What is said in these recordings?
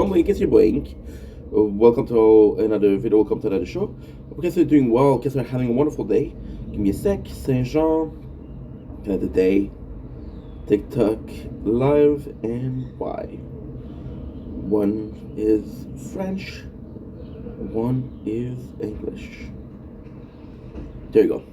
Don't blink, it's your blink. Welcome to another video, welcome to another show. Hope you guys are doing well, guys are having a wonderful day. Give me a sec, Saint Jean, another day, TikTok, live, and why. One is French, one is English. There you go.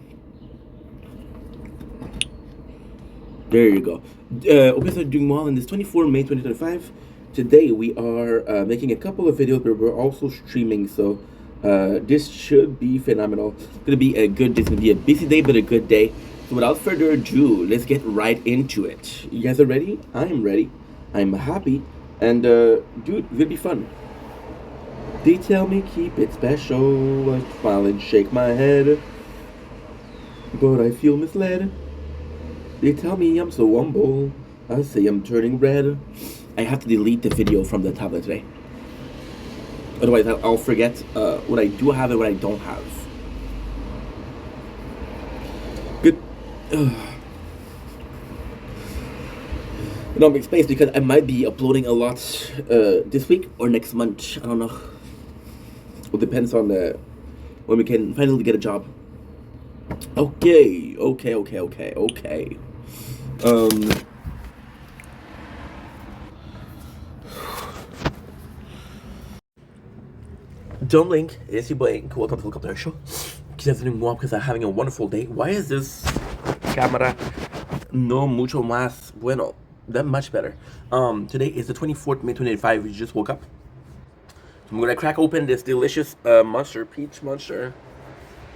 There you go. Hope you guys are doing well on this 24 May 2025. Today we are making a couple of videos, but we're also streaming, so this should be phenomenal. It's gonna be a good day. It's gonna be a busy day, but a good day. So without further ado, let's get right into it. You guys are ready? I am ready. I'm happy, and dude, it's gonna be fun. They tell me keep it special. I smile and shake my head, but I feel misled. They tell me I'm so humble. I say I'm turning red. I have to delete the video from the tablet today. Otherwise, I'll forget what I do have and what I don't have. Good. Make space because I might be uploading a lot this week or next month. I don't know. It depends on when we can finally get a job. Okay. Don't blink, it's your blink. Welcome to our show. Quizás doing well because I'm having a wonderful day. Why is this camera no mucho más bueno? That much better. Today is the 24th May 2025. We just woke up. So I'm gonna crack open this delicious monster, peach monster.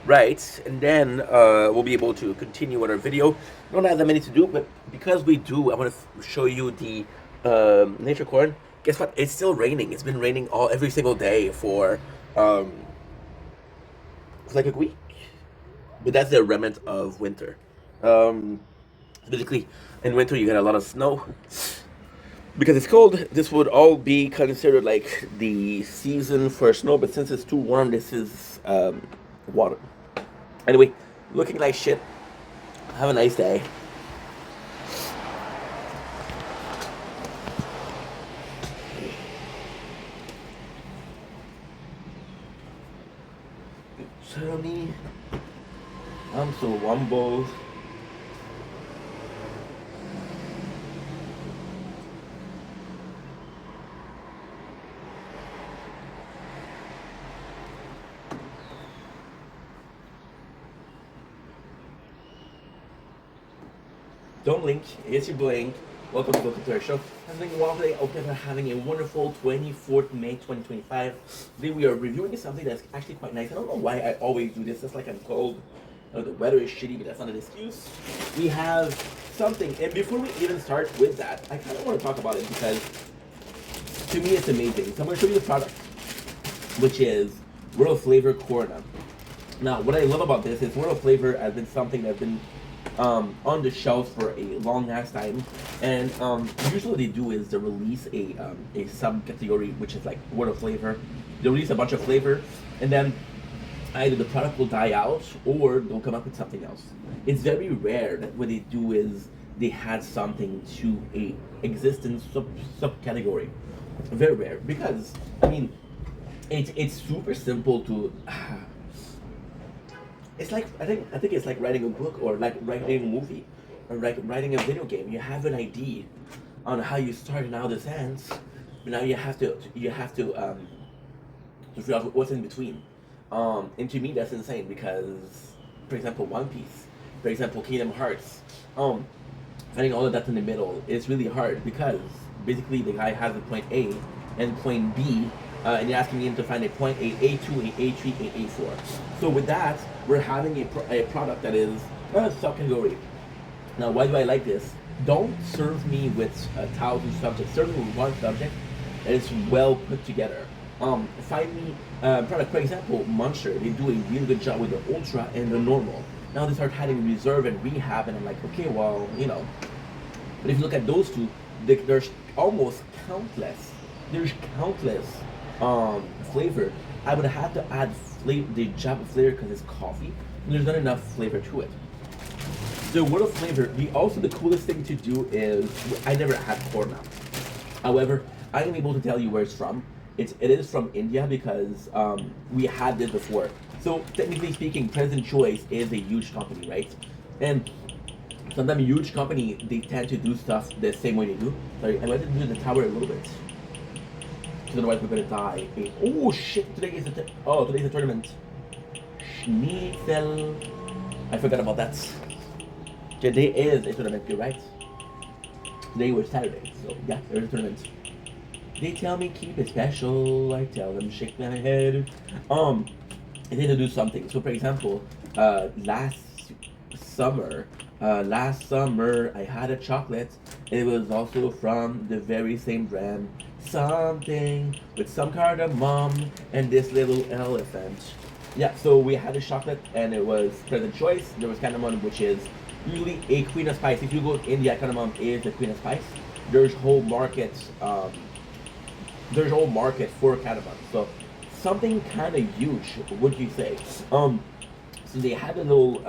Right, and then we'll be able to continue with our video. Don't have that many to do, but because we do, I want to show you the nature corn. Guess what? It's still raining. It's been raining every single day for like a week. But that's the remnant of winter. Basically, in winter you get a lot of snow. Because it's cold, this would all be considered like the season for snow. But since it's too warm, this is water. Anyway, looking like shit. Have a nice day. Tell me, I'm so humble. Don't blink, it's your blink. Welcome to our show. Having a wonderful day. Hope you're having a wonderful 24th May 2025. Today we are reviewing something that's actually quite nice. I don't know why I always do this. It's like I'm cold. The weather is shitty, but that's not an excuse. We have something, and before we even start with that, I kind of want to talk about it because to me it's amazing. So I'm going to show you the product, which is World of Flavor Corona. Now, what I love about this is World of Flavor has been something that's been on the shelves for a long ass time, and usually what they do is they release a subcategory which is like World of Flavor. They release a bunch of flavor, and then either the product will die out or they'll come up with something else. It's very rare that what they do is they add something to a existing subcategory. Very rare, because I mean it's super simple to. It's like I think it's like writing a book or like writing a movie or like writing a video game. You have an idea on how you start and how this ends, but now you have to figure out what's in between. And to me that's insane because, for example, One Piece, for example, Kingdom Hearts, finding all of that in the middle is really hard because basically the guy has a point A and point B. And you're asking him to find a point A, A2, A3, and A4. So with that, we're having a product that is a subcategory. Now, why do I like this? Don't serve me with 1,000 subjects. Serve me with one subject that is well put together. Find me product, for example, Monster. They do a really good job with the Ultra and the Normal. Now they start having Reserve and Rehab, and I'm like, okay, well, you know. But if you look at those two, there's almost countless. There's countless flavor. I would have to add the Java flavor because it's coffee, and there's not enough flavor to it. The World of Flavor, the coolest thing to do is, I never had corn now. However, I'm able to tell you where it's from. It is from India because we had this before. So technically speaking, President Choice is a huge company, right? And sometimes a huge company they tend to do stuff the same way they do. Sorry, I wanted to do the tower a little bit. Because otherwise we're gonna die. Oh shit! Today's a tournament. Schnitzel. I forgot about that. Today is a tournament. You're right. Today was Saturday, so yeah, there's a tournament. They tell me keep it special. I tell them shake my head. I need to do something. So, for example, last summer, I had a chocolate. It was also from the very same brand. Something with some cardamom and this little elephant. Yeah, so we had a chocolate and it was President Choice. There was cardamom, which is usually a queen of spice. If you go to India, cardamom is the queen of spice. There's whole markets. There's a whole market for cardamom. So something kind of huge, would you say? So they had a little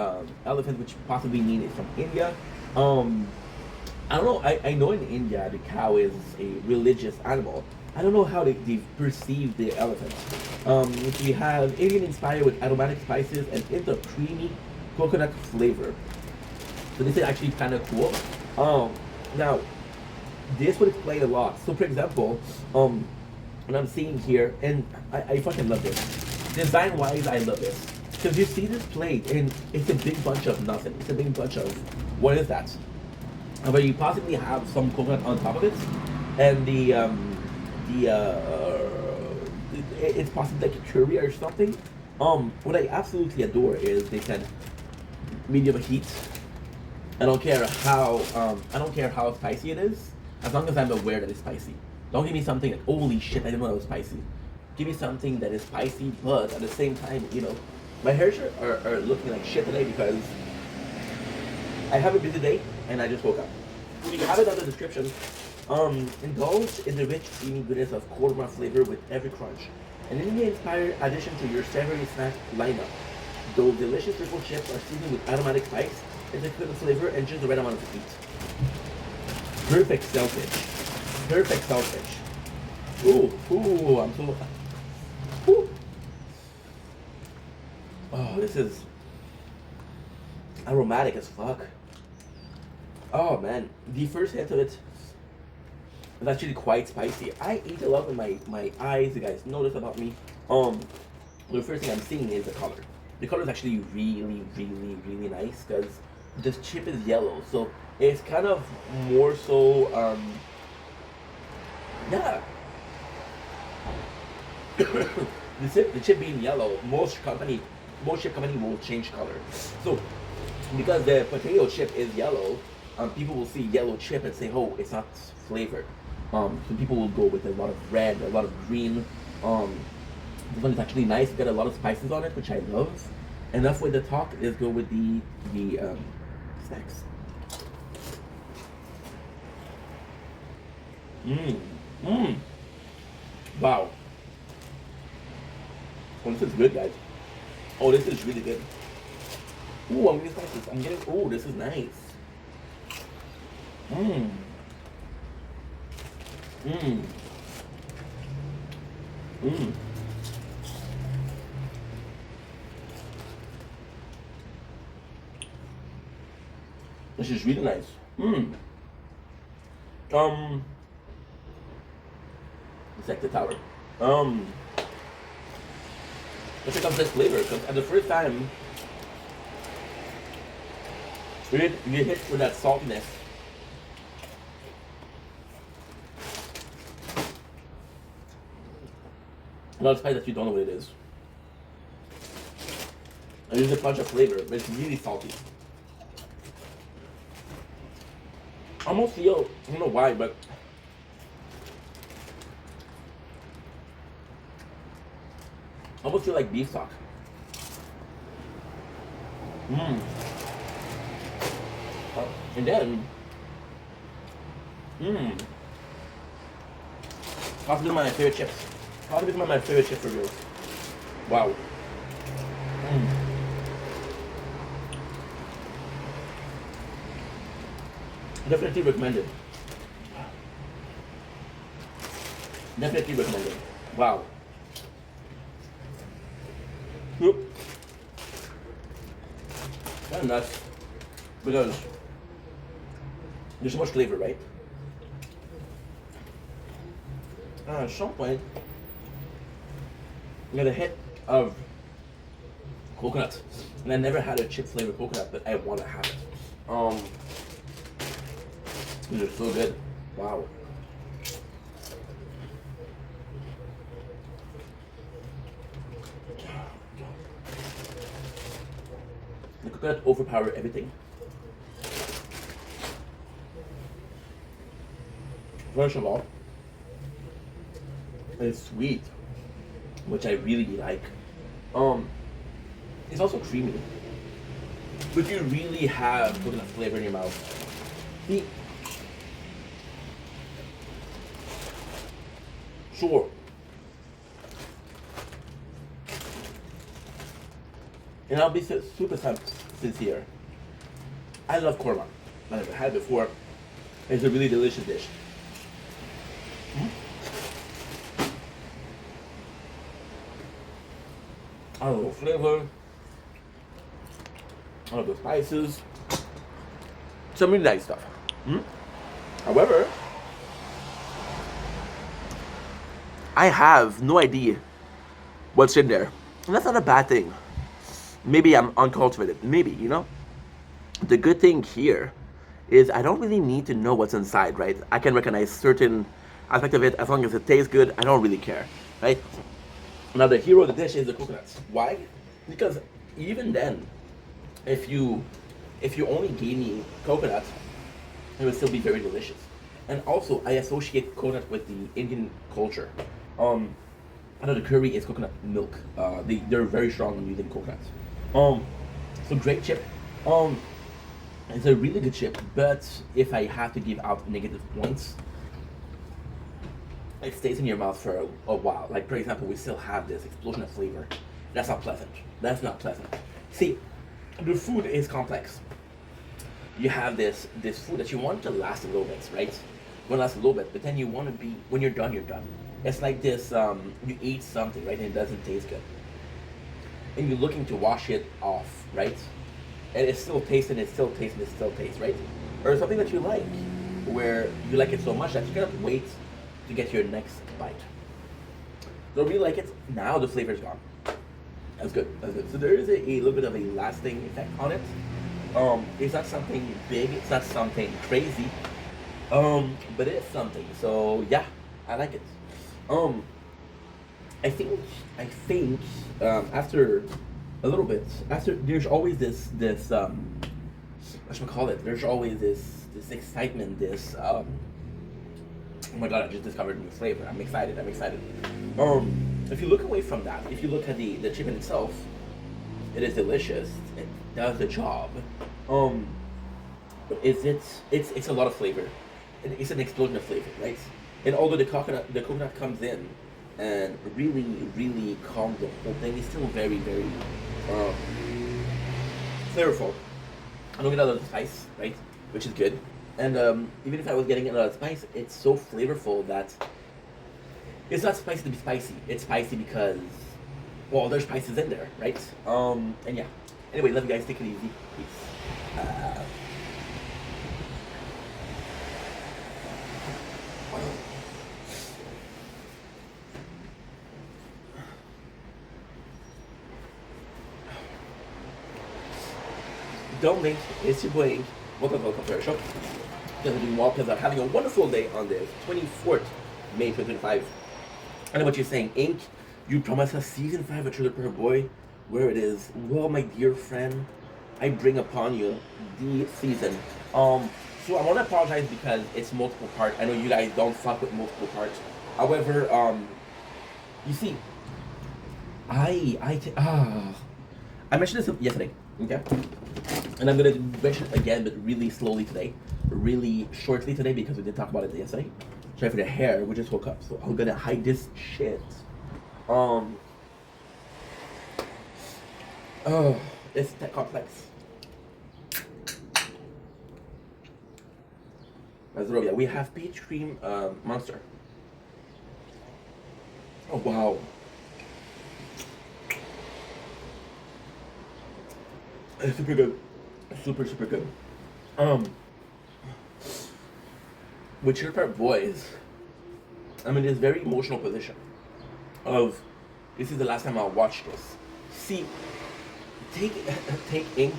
elephant, which possibly needed from India. I don't know. I know in India the cow is a religious animal. I don't know how they perceive the elephant. We have Indian inspired with aromatic spices and hint of creamy coconut flavor. So this is actually kind of cool. Now this would explain a lot. So for example, what I'm seeing here, and I fucking love this. Design wise, I love this. Because you see this plate, and it's a big bunch of nothing. It's a big bunch of, what is that? But you possibly have some coconut on top of it, and it's possibly like a curry or something. What I absolutely adore is they said medium heat. I don't care how spicy it is, as long as I'm aware that it's spicy. Don't give me something like, holy shit, I didn't know it was spicy. Give me something that is spicy, but at the same time, my hairs are looking like shit today because I have a busy day and I just woke up. You have it on the description. Indulge in the rich, creamy goodness of korma flavor with every crunch. An Indian-inspired addition to your savory snack lineup. Those delicious triple chips are seasoned with aromatic spice, it's a good flavor, and just the right amount of heat. Perfect selfish. Perfect selfish. Ooh, I'm so... Ooh. Oh, this is aromatic as fuck. Oh man, the first hit of it is actually quite spicy. I eat a lot with my eyes. You guys know this about me. The first thing I'm seeing is the color. The color is actually really, really, really nice because this chip is yellow, so it's kind of more so. Yeah. The chip being yellow, most chip company will change color. So because the potato chip is yellow, people will see yellow chip and say, "Oh, it's not flavored." So people will go with a lot of red, a lot of green. This one is actually nice. It's got a lot of spices on it, which I love. Enough with the talk. Let's go with the snacks. Wow. Oh, this is good, guys. Oh, this is really good. Ooh, I'm getting spices. Oh, this is nice. Mmm. Mmm. Mmm. This is really nice. Mmm. It's like the tower. Let's check out this flavor, because at the first time, you hit for that saltiness. A lot of spice that you don't know what it is. And there's a bunch of flavor, but it's really salty. I almost feel, I don't know why, but I almost feel like beef stock. And then, possibly my favorite chips. Possibly some of my favorite chips for real. Wow. Definitely recommended. Definitely recommend it. Wow. Yep. Kind of nuts because there's so much flavor, right? At some point, you get a hit of coconut, and I never had a chip flavored coconut, but I want to have it. These are so good. Wow. The coconut overpower everything. First of all, it's sweet, which I really like. It's also creamy, but you really have coconut flavor in your mouth. See, sure. And I'll be super sincere. I love korma. I've had it before. It's a really delicious dish. I love the flavor. I love the spices. Some really nice stuff. However, I have no idea what's in there. And that's not a bad thing. Maybe I'm uncultivated. Maybe, you know? The good thing here is I don't really need to know what's inside, right? I can recognize certain aspect of it as long as it tastes good. I don't really care, right? Now the hero of the dish is the coconuts. Why? Because even then, if you only gave me coconut, it would still be very delicious. And also, I associate coconut with the Indian culture. I know the curry is coconut milk. They're very strong on using coconuts. So great chip. It's a really good chip, but if I have to give out negative points, it stays in your mouth for a while. Like for example, we still have this explosion of flavor. That's not pleasant. That's not pleasant. See, the food is complex. You have this food that you want to last a little bit, right? You want to last a little bit, but then you want to be, when you're done, you're done. It's like this, you eat something, right, and it doesn't taste good. And you're looking to wash it off, right? And it's still tasting, it still tastes, it still tastes, right? Or something that you like, where you like it so much that you cannot wait to get your next bite. So really like it, now the flavor's gone. That's good, that's good. So there is a little bit of a lasting effect on it. It's not something big, it's not something crazy, but it is something. So yeah, I like it. I think after a little bit, after there's always this what should we call it? There's always this excitement, this oh my god, I just discovered a new flavor. I'm excited. I'm excited. If you look away from that, if you look at the chicken itself, it is delicious. It does the job. But it's a lot of flavor. It's an explosion of flavor, right? And although the coconut comes in and really calms the whole thing, it's still very flavorful. I don't get a lot of spice, right? Which is good. And even if I was getting a lot of spice, it's so flavorful that it's not spicy to be spicy. It's spicy because, well, there's spices in there, right? And yeah. Anyway, love you guys. Take it easy. Peace. Don't blink. It's your boy. Welcome to our show. Because we're doing well, because I'm having a wonderful day on this 24th May 2025. I know what you're saying, Ink. You promised us season 5 of Trailer Park Boy. Where it is? Well, my dear friend, I bring upon you the season. So I want to apologize because it's multiple parts. I know you guys don't fuck with multiple parts. However, you see, I mentioned this yesterday, okay? And I'm gonna mention it again, but really slowly today, really shortly today because we did talk about it yesterday. Sorry for the hair, we just woke up, so I'm gonna hide this shit. Oh, it's that complex. We have peach cream monster. Oh wow, it's super good, super good. Um, with Trailer Park Boys, I'm in this very emotional position of this is the last time I'll watch this. See, take take Ink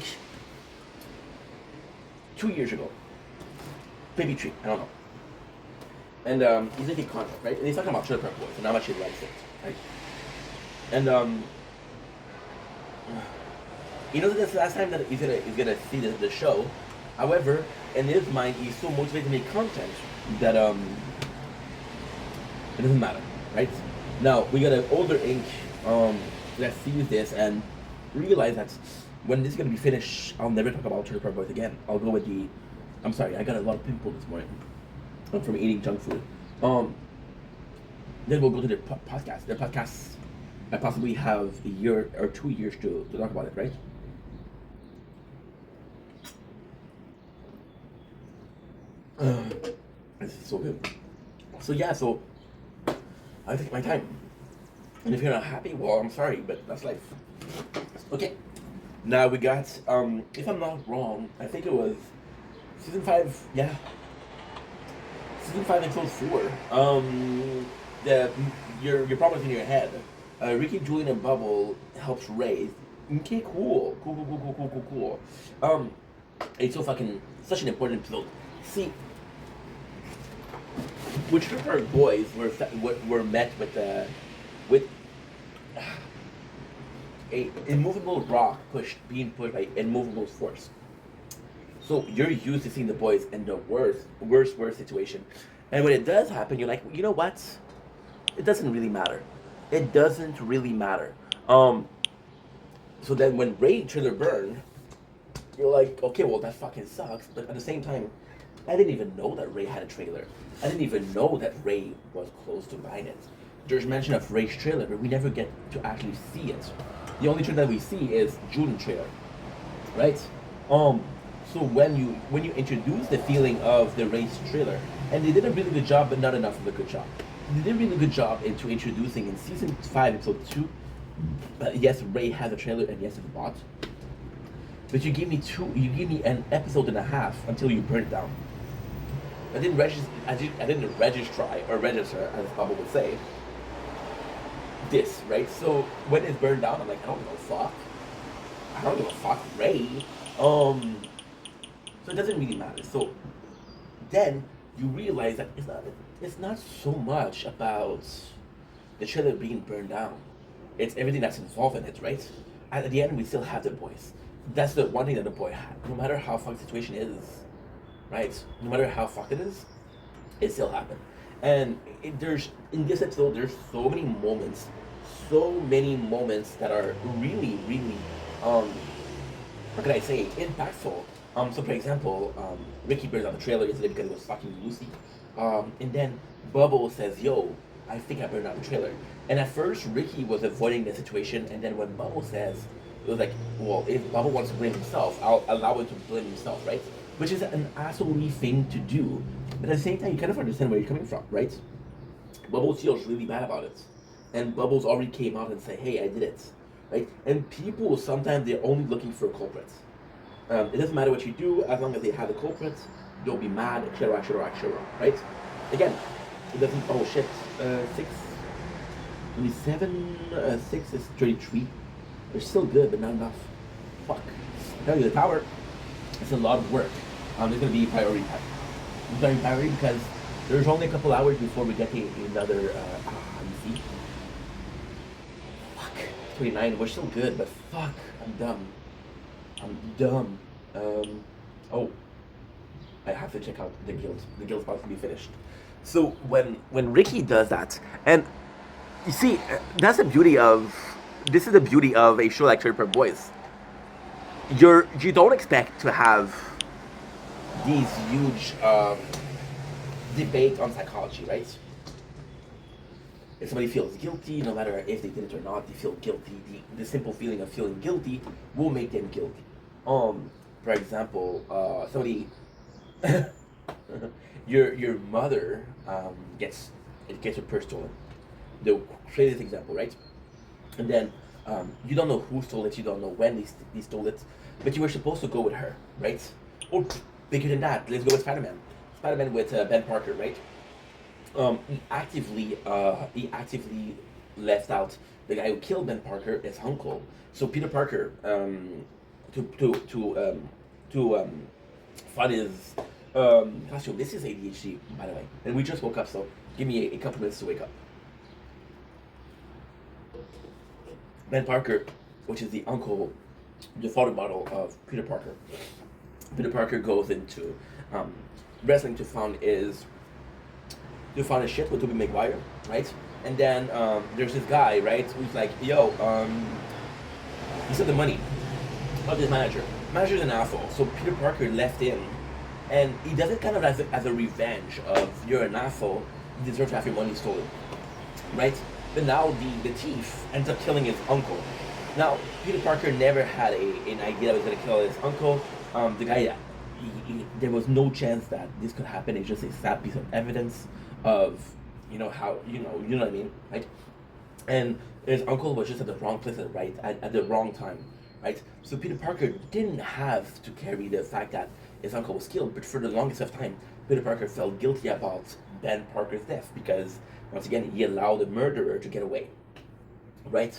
2 years ago, Baby Tree, I don't know, and he's making content, right? And he's talking about Trailer Park Boys and how much he likes it, right? And he knows that this is the last time that he's gonna see the show. However, in his mind, he's so motivated to make content that it doesn't matter, right? Now we got an older Ink that sees this and realize that when this is gonna be finished, I'll never talk about Trailer Park Boys again. I'll go with the. I'm sorry, I got a lot of pimples this morning from eating junk food. Then we'll go to their podcast. Their podcasts, I possibly have a year or 2 years to talk about it, right? This is so good. So yeah, so I take my time. And if you're not happy, well, I'm sorry, but that's life. Okay. Now we got, if I'm not wrong, I think it was season 5, yeah. Season 5, episode 4. The your problems in your head. Ricky, Julian, and Bubble helps Ray. Okay, cool. It's so fucking such an important episode. See, which our boys were met with a immovable rock being pushed by immovable force. So you're used to seeing the boys in the worst situation, and when it does happen, you're like, you know what? It doesn't really matter. It doesn't really matter. So then when Ray trailer burned, you're like, okay, well that fucking sucks. But at the same time, I didn't even know that Ray had a trailer. I didn't even know that Ray was close to buying it. There's mention of Ray's trailer, but we never get to actually see it. The only trailer that we see is Julian trailer, right? So when you introduce the feeling of the Ray's trailer, and they did a really good job, but not enough of a good job. They did a really good job into introducing in season 5, episode 2. Yes, Ray has a trailer, and yes, it's bought. But you gave me an episode and a half until you burn it down. I didn't register, as Bubba would say, this, right? So when it's burned down, I'm like, I don't give a fuck. I don't give a fuck, Ray. So it doesn't really matter. So then you realize that it's not so much about the trailer being burned down. It's everything that's involved in it, right? And at the end, we still have the boys. That's the one thing that the boy had. No matter how fucked the situation is, right? No matter how fucked it is, it still happened. And there's in this episode, there's so many moments that are really, really, what can I say, impactful. So for example, Ricky burns out the trailer yesterday because it was fucking Lucy. And then Bubble says, "Yo, I think I burned out the trailer." And at first, Ricky was avoiding the situation, and then when Bubble says, it was like, well, if Bubble wants to blame himself, I'll allow him to blame himself, right? Which is an assholey thing to do. But at the same time, you kind of understand where you're coming from, right? Bubbles feels really bad about it. And Bubbles already came out and said, hey, I did it, right? And people, sometimes they're only looking for culprits. It doesn't matter what you do, as long as they have a culprit, they'll be mad, etc., right? Again, it doesn't, oh shit, 6, 27, 6 is 33. They're still good, but not enough. Fuck. Tell you, the tower, it's a lot of work. It's going to be priority time. It's very priority because there's only a couple hours before we get to another, you see? Fuck. 29, we're still good, but fuck, I'm dumb. Oh, I have to check out the guild. The guild's about to be finished. So when Ricky does that, and you see, that's the beauty of, this is the beauty of a show like Trailer Park Boys. You don't expect to have these huge debate on psychology, right? If somebody feels guilty, no matter if they did it or not, they feel guilty. The simple feeling of feeling guilty will make them guilty. For example, somebody, your mother gets her purse stolen, the craziest example, right? And then you don't know who stole it, you don't know when they stole it, but you were supposed to go with her, right? Or bigger than that, let's go with Spider-Man. Spider-Man with Ben Parker, right? He actively left out the guy who killed Ben Parker, his uncle. So Peter Parker, to find his costume. This is ADHD, by the way, and we just woke up, so give me a couple minutes to wake up. Ben Parker, which is the uncle, the father model of Peter Parker. Peter Parker goes into wrestling to find his shit with Tobey Maguire, right? And then there's this guy, right, who's like, yo, he said the money of this manager. Manager's an asshole, so Peter Parker left him, and he does it kind of as a revenge of you're an asshole, you deserve to have your money stolen, right? But now the thief ends up killing his uncle. Now Peter Parker never had an idea that was gonna kill his uncle. The guy, there was no chance that this could happen. It's just a sad piece of evidence of how you know what I mean, right? And his uncle was just at the wrong place at the wrong time, right? So Peter Parker didn't have to carry the fact that his uncle was killed, but for the longest of time, Peter Parker felt guilty about Ben Parker's death because once again he allowed the murderer to get away, right?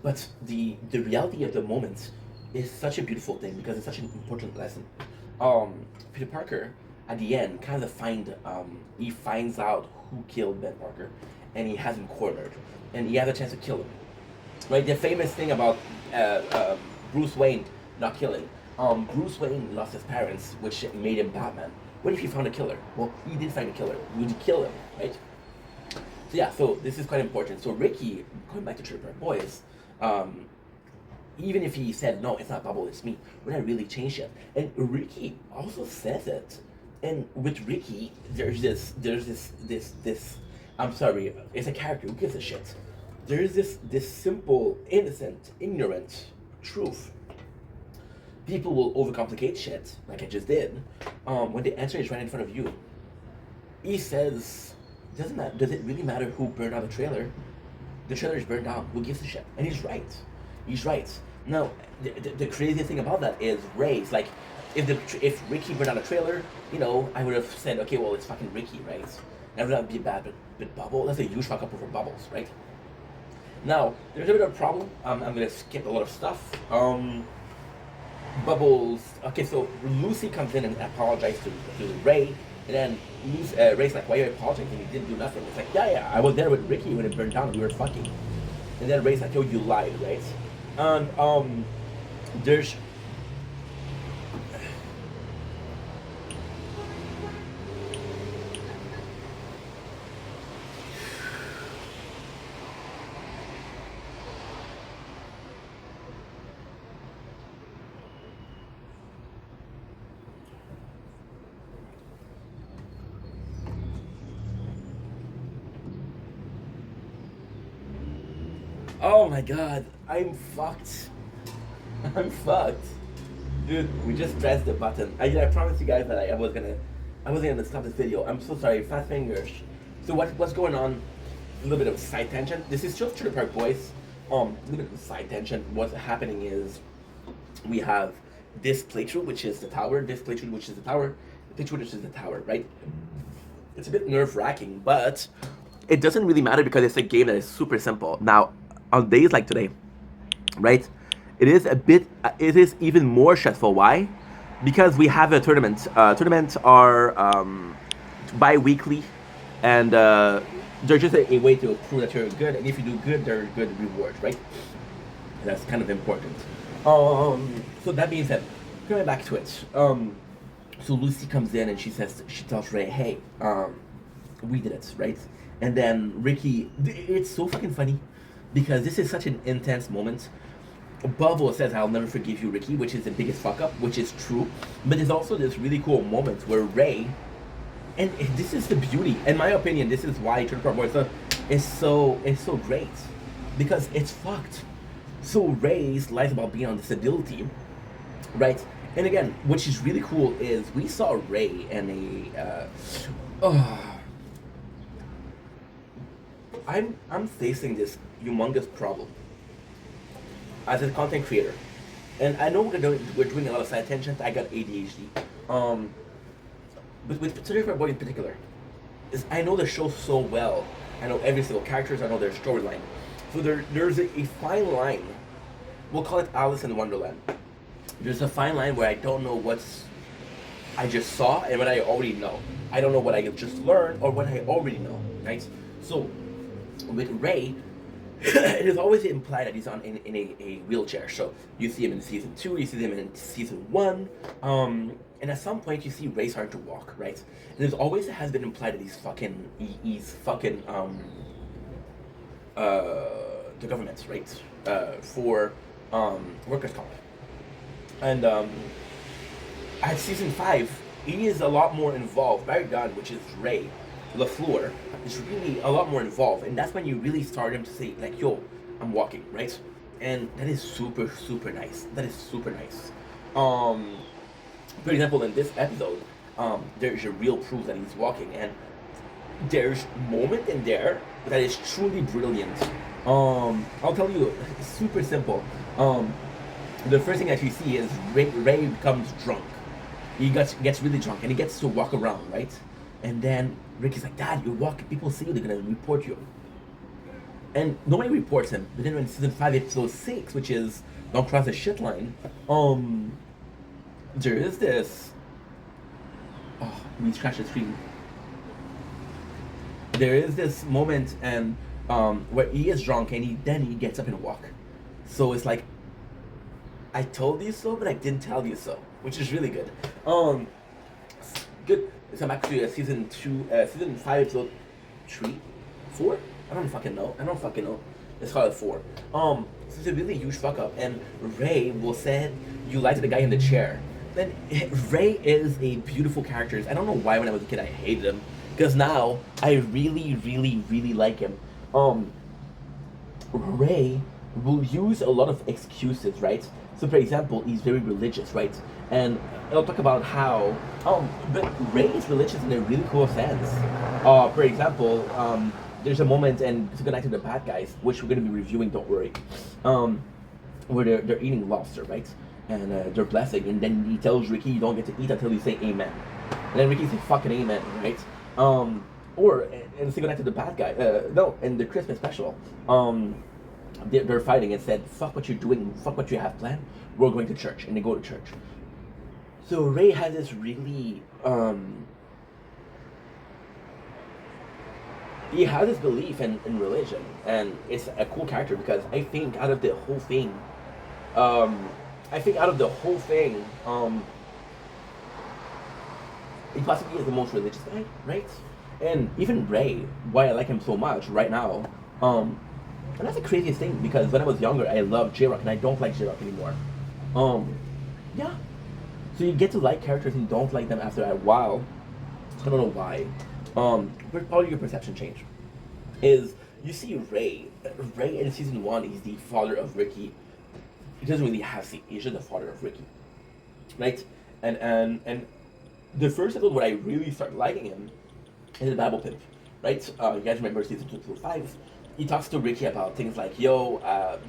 But the reality of the moment is such a beautiful thing because it's such an important lesson. Peter Parker at the end kind of he finds out who killed Ben Parker, and he has him cornered, and he has a chance to kill him. Right, the famous thing about Bruce Wayne not killing. Bruce Wayne lost his parents, which made him Batman. What if he found a killer? Well, he did find a killer. Would you kill him, right? So yeah, so this is quite important. So Ricky, going back to Trailer Park Boys, even if he said no, it's not Bubble, it's me, we're not really changed yet. And Ricky also says it. And with Ricky, there's this. I'm sorry, it's a character. Who gives a shit? There's this simple, innocent, ignorant truth. People will overcomplicate shit, like I just did, when the answer is right in front of you. He says, doesn't matter. Does it really matter who burned out the trailer? The trailer is burned down. Who gives a shit? And he's right. He's right. Now, the crazy thing about that is Ray's like, if Ricky burned out a trailer, I would have said, okay, well, it's fucking Ricky, right? That would be bad, but Bubble, that's a huge fuck up for Bubbles, right? Now, there's a bit of a problem. I'm gonna skip a lot of stuff. Bubbles. Okay, so Lucy comes in and apologizes to Ray, and then Ray's like, "Why are you apologizing? You didn't do nothing." It's like, yeah, I was there with Ricky when it burned down. We were fucking. And then Ray's like, "Yo, you lied, right?" And there's. Oh my god, I'm fucked. I'm fucked. Dude, we just pressed the button. I promised you guys that I wasn't gonna stop this video. I'm so sorry, fast fingers. So what's going on? A little bit of side tension. This is just Trailer Park Boys. A little bit of side tension. What's happening is we have this playthrough, which is the tower, this playthrough, which is the tower, the playthrough, which is the tower, right? It's a bit nerve-wracking, but it doesn't really matter because it's a game that is super simple. Now, on days like today, right, it is even more stressful. Why? Because we have a tournament. Tournaments are bi-weekly, and they're just a way to prove that you're good, and if you do good, there are good rewards, right? And that's kind of important. So that being said, coming back to it, so Lucy comes in and she tells Ray, hey, we did it, right? And then Ricky, it's so fucking funny because this is such an intense moment. Bubble says, I'll never forgive you, Ricky, which is the biggest fuck up, which is true. But there's also this really cool moment where Ray, and this is the beauty, in my opinion, this is why Trailer Park Boys is so great, because it's fucked. So Ray's lies about being on disability, right? And again, which is really cool is we saw Ray and I'm facing this humongous problem as a content creator, and I know we're doing a lot of side tangents. I got ADHD. Um, but with Survivor Boy in particular, is I know the show so well. I know every single characters. I know their storyline. So there's a fine line. We'll call it Alice in Wonderland. There's a fine line where I don't know what's I just saw and what I already know. I don't know what I just learned or what I already know, right? So with Ray, it is always implied that he's in a wheelchair. So you see him in season 2, you see him in season 1, and at some point you see Ray starting to walk, right? And there's always has been implied that he's fucking the government, right? For workers' comp. And at season 5, he is a lot more involved. Barry Gunn, which is Ray LaFleur, is really a lot more involved, and that's when you really start him to say like, "Yo, I'm walking," right? And that is super super nice. That is super nice. For example, in this episode, there's a real proof that he's walking, and there's moment in there that is truly brilliant. I'll tell you, it's super simple. The first thing that you see is Ray becomes drunk. He gets really drunk and he gets to walk around, right? And then Ricky's like, "Dad, you're walking. People see you. They're gonna report you." And nobody reports him. But then in season 5, episode 6, which is "Don't Cross the Shit Line," there is this. Oh, we scratched the screen. There is this moment and where he is drunk and he gets up and walk. So it's like, I told you so, but I didn't tell you so, which is really good. Good. So I'm actually season 5, episode 3, 4. I don't fucking know. Let's call it 4. So it's a really huge fuck up, and Ray will say, "You lied to the guy in the chair." Then Ray is a beautiful character. I don't know why when I was a kid I hated him, because now I really, really, really like him. Ray will use a lot of excuses, right? So, for example, he's very religious, right? And I'll talk about how, but Ray is religious in a really cool sense. For example, there's a moment, and it's a good night to the bad guys, which we're going to be reviewing, don't worry, where they're eating lobster, right? And they're blessing, and then he tells Ricky, "You don't get to eat until you say amen." And then Ricky says, "Fucking amen," right? Or, and it's a good night to the bad guy, no, in the Christmas special, they're fighting and said, "Fuck what you're doing, fuck what you have planned, we're going to church," and they go to church. So Ray has this really, he has this belief in religion, and it's a cool character because I think out of the whole thing, he possibly is the most religious guy, right? And even Ray, why I like him so much right now, and that's the craziest thing because when I was younger, I loved J-Rock, and I don't like J-Rock anymore. Yeah. So you get to like characters and don't like them after a while. I don't know why. But probably your perception change. Is you see Ray. Ray in season 1 is the father of Ricky. He doesn't really have seat. He's just the father of Ricky, right? And the first episode where I really start liking him is the Bible Pimp, right? You guys remember season 2 through 5? He talks to Ricky about things like, "Yo,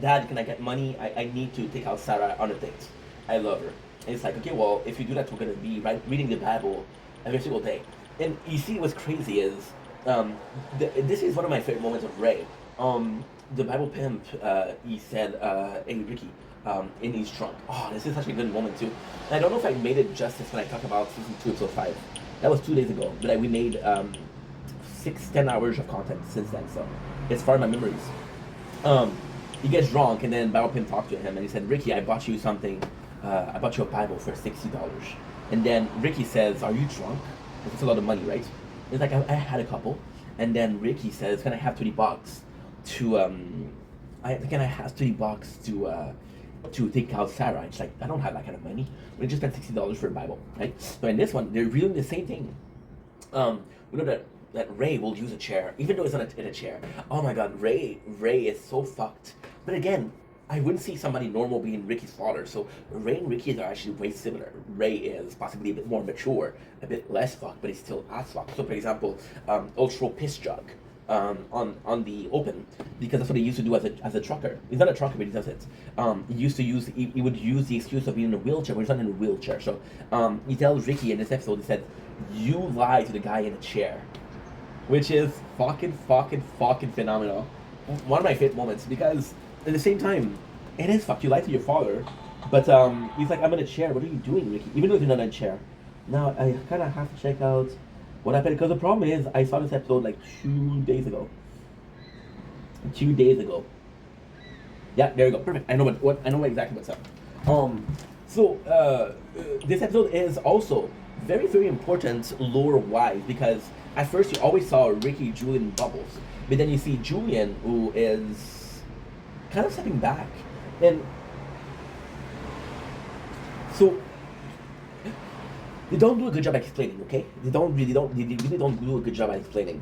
Dad, can I get money? I need to take out Sarah on a date. I love her." And it's like, "Okay, well, if you do that, we're gonna be reading the Bible every single day." And you see, what's crazy is, this is one of my favorite moments of Ray. The Bible Pimp, he said, "Hey, Ricky," and he's drunk. Oh, this is such a good moment too. And I don't know if I made it justice when I talk about season 2, episode 5. That was 2 days ago, but we made 10 hours of content since then, so it's far in my memories. He gets drunk, and then Bible Pimp talked to him, and he said, "Ricky, I bought you something. I bought you a Bible for $60. And then Ricky says, "Are you drunk?" It's a lot of money, right? It's like, I had a couple. And then Ricky says, "Can I have $20 to to take out Sarah?" It's like, I don't have that kind of money. We just spent $60 for a Bible, right? So in this one, they're really the same thing. We know that Ray will use a chair, even though it's not in a chair. Oh my God, Ray is so fucked. But again, I wouldn't see somebody normal being Ricky's father. So Ray and Ricky are actually way similar. Ray is possibly a bit more mature, a bit less fucked, but he's still as fucked. So for example, Ultra Piss Jug. on the open, because that's what he used to do as a trucker. He's not a trucker, but he does it. He would use the excuse of being in a wheelchair, but he's not in a wheelchair. So he tells Ricky in this episode, he said, "You lied to the guy in a chair," which is fucking phenomenal. One of my favorite moments, because at the same time, it is fucked. You lied to your father, but he's like, "I'm in a chair. What are you doing, Ricky? Even though you're not in a chair." Now I kind of have to check out what happened, because the problem is I saw this episode like 2 days ago. 2 days ago. Yeah, there you go. Perfect. I know what I know exactly what's up. This episode is also very important lore wise, because at first you always saw Ricky, Julian, Bubbles, but then you see Julian, who is kind of stepping back, and so they don't do a good job explaining. Okay, they really don't do a good job at explaining.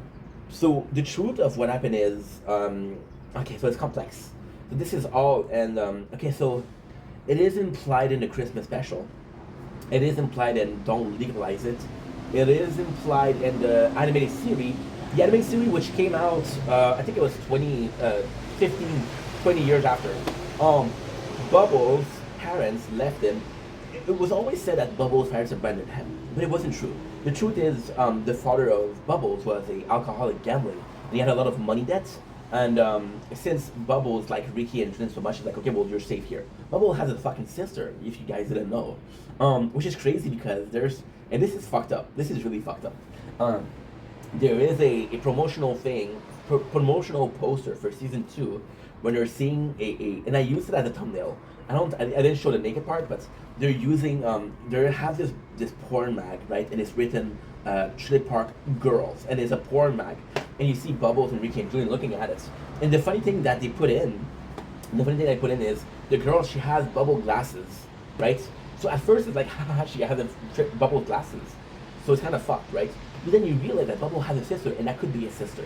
So the truth of what happened is, okay, so it's complex. So this is all, and okay, so it is implied in the Christmas special. It is implied in Don't Legalize It. It is implied in the animated series. The animated series, which came out, I think it was 15, 20 years after. Bubbles' parents left him. It was always said that Bubbles' parents abandoned him, but it wasn't true. The truth is, the father of Bubbles was a alcoholic gambling, and he had a lot of money debts. And since Bubbles like Ricky and Flynn so much, he's like, okay, well, you're safe here. Bubbles has a fucking sister, if you guys didn't know, which is crazy, because and this is fucked up. This is really fucked up. There is a promotional promotional poster for season 2, when they're seeing and I used it as a thumbnail. I didn't show the naked part, but they're using they have this porn mag, right, and it's written Trailer Park Girls, and it's a porn mag, and you see Bubbles and Ricky and Julian looking at it. And the funny thing I put in is the girl, she has bubble glasses, right? So at first it's like, haha, she has bubble glasses, so it's kind of fucked, right? But then you realize that Bubble has a sister, and that could be a sister.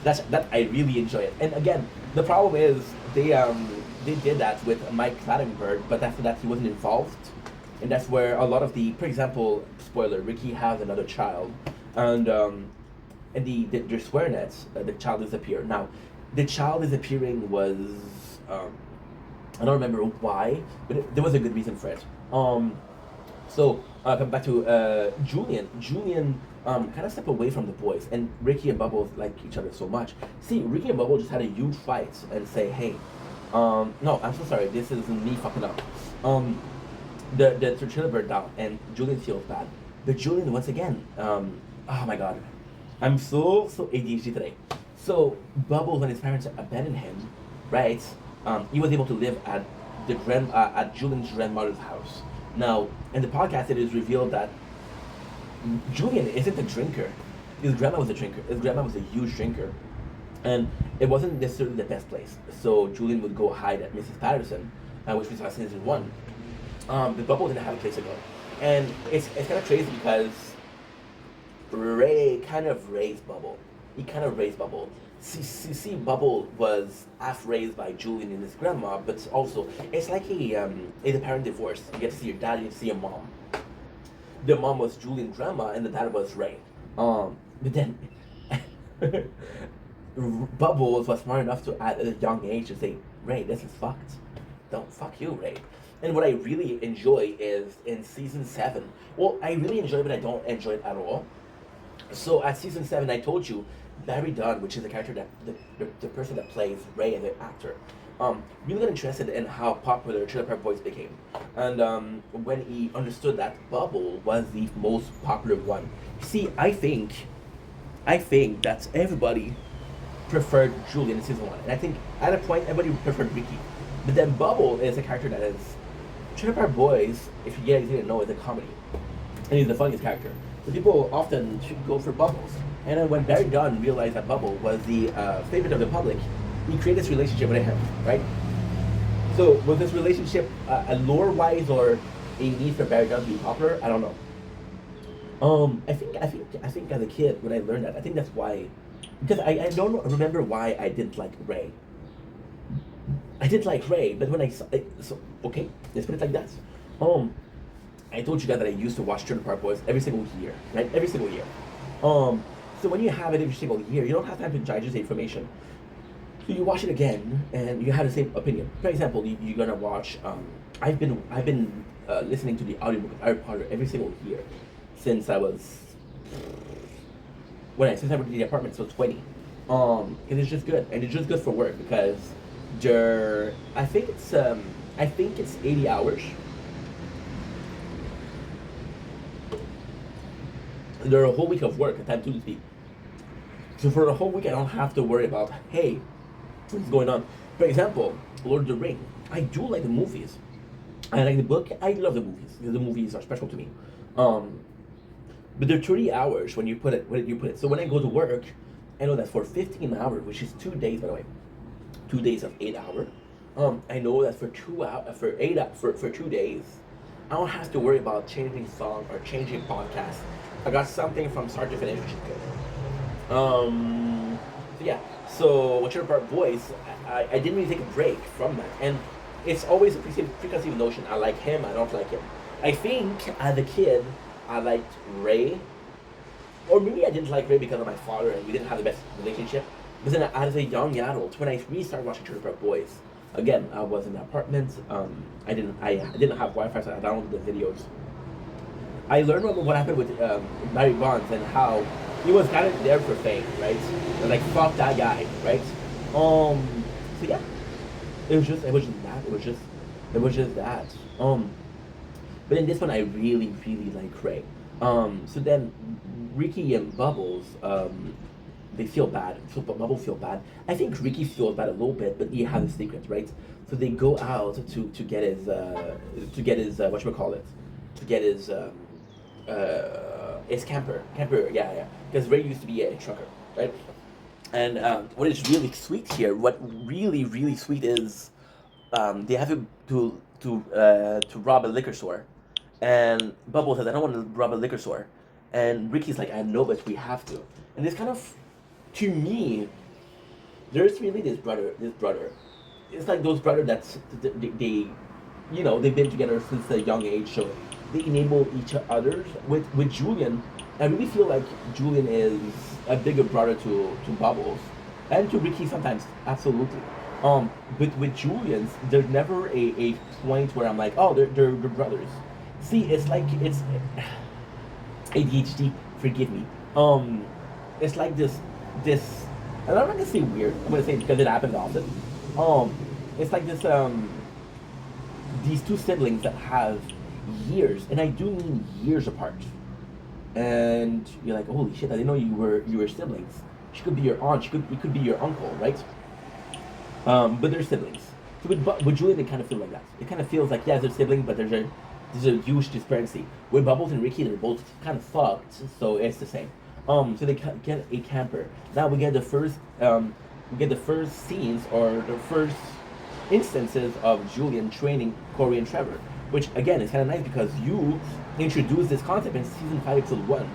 That I really enjoy it. And again, the problem is they did that with Mike Clattenburg, but after that he wasn't involved, and that's where a lot of for example, spoiler, Ricky has another child, and their swear nets, the child disappeared. Now, the child disappearing was I don't remember why, but there was a good reason for it. Come back to Julian. Julian kind of stepped away from the boys, and Ricky and Bubbles like each other so much. See, Ricky and Bubbles just had a huge fight and say, hey, no, I'm so sorry, this is me fucking up. The trailer burned down, and Julian feels bad. But Julian, once again, oh my god, I'm so ADHD today. So Bubbles, when his parents abandoned him, right? He was able to live at at Julian's grandmother's house. Now, in the podcast, it is revealed that Julian isn't a drinker. His grandma was a drinker. His grandma was a huge drinker, and it wasn't necessarily the best place. So Julian would go hide at Mrs. Patterson, which we saw in season 1. But Bubble didn't have a place to go, and it's kind of crazy, because Ray kind of raised Bubble. He kind of raised Bubble. See, Bubble was half raised by Julian and his grandma, but also it's like a parent divorce. You get to see your dad, you get to see your mom. The mom was Julian's grandma, and the dad was Ray. But then Bubbles was smart enough to, at a young age, to say, Ray, this is fucked. Don't fuck you, Ray. And what I really enjoy is in season 7. Well, I really enjoy it, but I don't enjoy it at all. So at season 7, I told you, Barry Dunn, which is the character that the person that plays Ray as an actor, really got interested in how popular Trailer Park Boys became, and when he understood that Bubble was the most popular one. See, I think that everybody preferred Julian in season 1, and I think at a point everybody preferred Ricky, but then Bubble is a character that is Trailer Park Boys. If you guys didn't know, is a comedy, and he's the funniest character. So people often should go for Bubbles. And then when Barry Dunn realized that Bubble was the favorite of the public, he created this relationship with him, right? So was this relationship a lore-wise or a need for Barry Dunn to be popular? I don't know. I think as a kid when I learned that, I think that's why, because I don't remember why I didn't like Ray. I did like Ray, but when okay, let's put it like that. I told you guys that I used to watch Trailer Park Boys every single year, right? Every single year. So when you have it every single year, you don't have time to digest the information. So you watch it again, and you have the same opinion. For example, you're gonna watch. I've been listening to the audiobook of Harry Potter every single year since I was since I went to the apartment. So 20. And it's just good, and it's just good for work because there. I think it's 80 hours. There are a whole week of work at time to speak. So for the whole week, I don't have to worry about hey, what's going on. For example, Lord of the Ring. I do like the movies. I like the book. I love the movies. The movies are special to me. Um, but they're 30 hours when you put it. So when I go to work, I know that for 15 hours, which is 2 days by the way, 2 days of 8 hours. I know that for 2 hours, for 2 days, I don't have to worry about changing song or changing podcast. I got something from start to finish, which is good. So yeah. So Witcher Park Boys, I didn't really take a break from that, and it's always a preconceived notion. I like him. I don't like him. I think as a kid, I liked Ray, or maybe I didn't like Ray because of my father, and we didn't have the best relationship. But then, as a young adult, when I really started watching Trailer Park Boys, again, I was in an apartment. I didn't have Wi-Fi, so I downloaded the videos. I learned what happened with Barry Bonds and how he was kind of there for fame, right? And like fuck that guy, right? So yeah, it was just that. But in this one, I really, really like Ray. So then Ricky and Bubbles, they feel bad. So Bubbles feel bad. I think Ricky feels bad a little bit, but he has a secret, right? So they go out to get his whatchamacallit, to get his camper, yeah, yeah. Because Ray used to be a trucker, right? And what is really sweet here, what really, really sweet is, they have to rob a liquor store, and Bubbles says, "I don't want to rob a liquor store," and Ricky's like, "I know, but we have to." And it's kind of, to me, there's really this brother. It's like those brothers that they've been together since a young age, so they enable each other. With Julian, I really feel like Julian is a bigger brother to Bubbles, and to Ricky sometimes, absolutely. But with Julian's, there's never a point where I'm like, oh, they're brothers. See, it's like it's ADHD. Forgive me. It's like this. And I'm not gonna say weird. I'm gonna say it because it happens often. Um, it's like this. These two siblings that have years, and I do mean years apart. And you're like, holy shit! I didn't know you were siblings. She could be your aunt. It could be your uncle, right? But they're siblings. So with Julian, it kind of feels like that. It kind of feels like yeah, they're siblings, but there's a huge disparity. With Bubbles and Ricky, they're both kind of fucked, so it's the same. So they get a camper. Now we get the first scenes or the first instances of Julian training Corey and Trevor, which again is kind of nice because you introduce this concept in season 5, episode 1.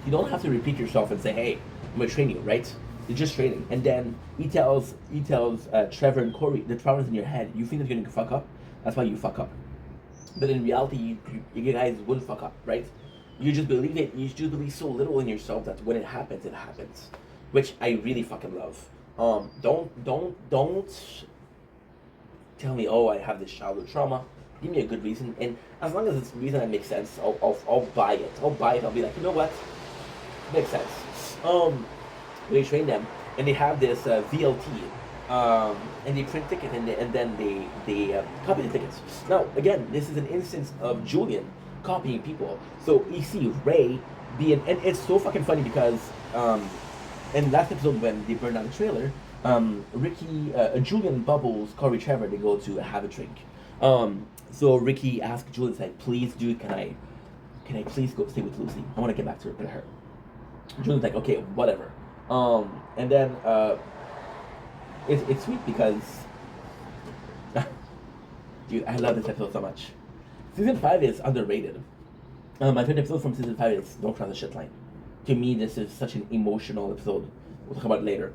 You don't have to repeat yourself and say, "Hey, I'm gonna train you," right? You're just training, and then he tells Trevor and Corey, the traumas in your head. You think that you're gonna fuck up. That's why you fuck up. But in reality, you guys wouldn't fuck up, right? You just believe it. You just believe so little in yourself that when it happens, which I really fucking love. Don't tell me, oh, I have this childhood trauma. Give me a good reason, and as long as it's a reason that makes sense, I'll buy it. I'll buy it. I'll be like, you know what, makes sense. They train them, and they have this VLT, and they print tickets, and then they copy the tickets. Now, again, this is an instance of Julian copying people. So you see Ray being, and it's so fucking funny because in last episode when they burned down the trailer, Julian, Bubbles, Corey, Trevor, they go to have a drink. So Ricky asks Julian, like, please, dude, can I please go stay with Lucy? I want to get back to her. Julian's like, okay, whatever. And then it's sweet because dude, I love this episode so much. Season 5 is underrated. My favorite episode from season 5 is Don't Cross the Shit Line. To me, this is such an emotional episode. We'll talk about it later.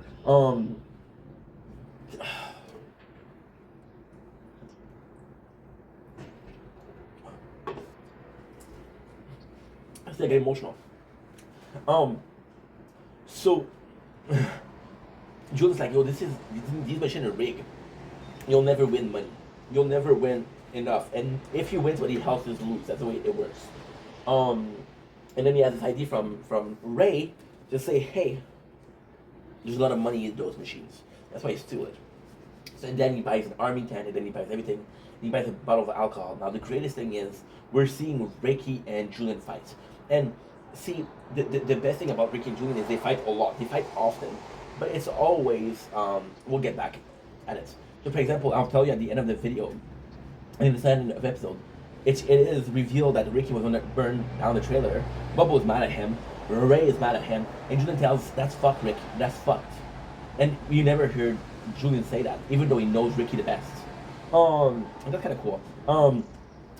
I still get emotional. So Julian's like, yo, these machines are rigged. You'll never win money. You'll never win enough. And if you win, somebody else just lose. That's the way it works. Um, and then he has this idea from Ray to say, hey, there's a lot of money in those machines. That's why he steal it. So and then he buys an army tent, and then he buys everything. He buys a bottle of alcohol. Now the greatest thing is we're seeing Ricky and Julian fight. And see, the best thing about Ricky and Julian is they fight a lot. They fight often, but it's always we'll get back at it. So for example, I'll tell you at the end of the video, in the end of the episode, it is revealed that Ricky was going to burn down the trailer. Bubba was mad at him. Ray is mad at him, and Julian tells, "That's fucked, Rick. That's fucked." And you never heard Julian say that, even though he knows Ricky the best. And that's kind of cool.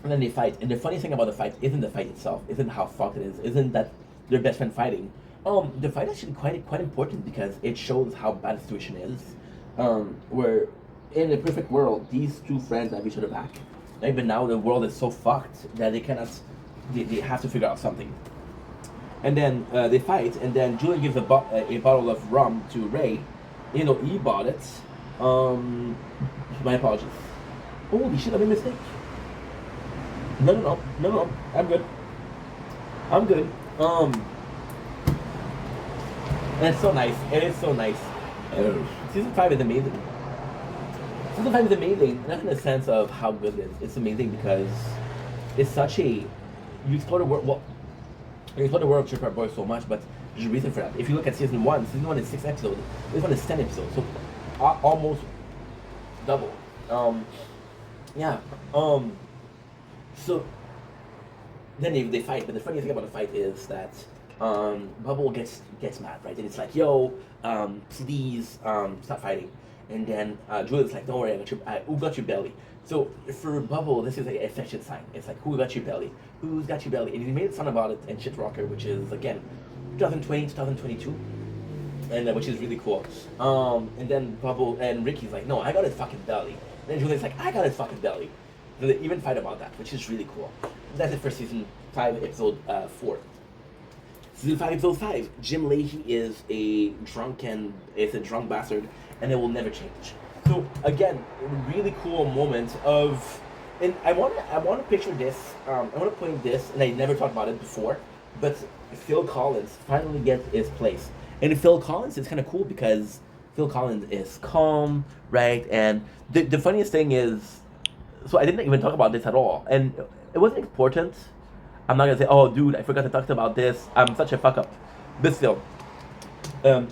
And then they fight, and the funny thing about the fight isn't the fight itself, isn't how fucked it is, isn't that their best friend fighting. The fight is actually quite important because it shows how bad the situation is. Where in a perfect world, these two friends have each other back. Right? But now the world is so fucked that they cannot, they have to figure out something. And then they fight, and then Julian gives a bottle of rum to Ray. You know, he bought it. My apologies. Holy shit, I made a mistake. No, I'm good. And it's so nice. It is so nice. Season 5 is amazing. Season 5 is amazing, not in the sense of how good it is. It's amazing because it's such a... You explore the world... Well, you explore the world of Shipwreck Boy so much, but there's a reason for that. If you look at Season 1 is 6 episodes. This one is 10 episodes. So almost double. So then they fight, but the funny thing about the fight is that Bubble gets mad, right? And it's like, yo, please stop fighting. And then Julian's like, don't worry, who got your belly? So for Bubble, this is like an affection sign. It's like, who got your belly? Who's got your belly? And he made a song about it in Shit Rocker, which is, again, 2020, 2022. And which is really cool. And then Bubble and Ricky's like, no, I got his fucking belly. And then Julian's like, I got his fucking belly. So they even fight about that, which is really cool. That's it for Season 5, Episode 4. Season 5, Episode 5. Jim Leahy is a drunk bastard, and it will never change. So again, really cool moment of, and I want to picture this. I want to point this, and I never talked about it before, but Phil Collins finally gets his place. And Phil Collins is kind of cool because Phil Collins is calm, right? And the funniest thing is, so I didn't even talk about this at all, and it wasn't important. I'm not gonna say, oh, dude, I forgot to talk about this. I'm such a fuck up. But still,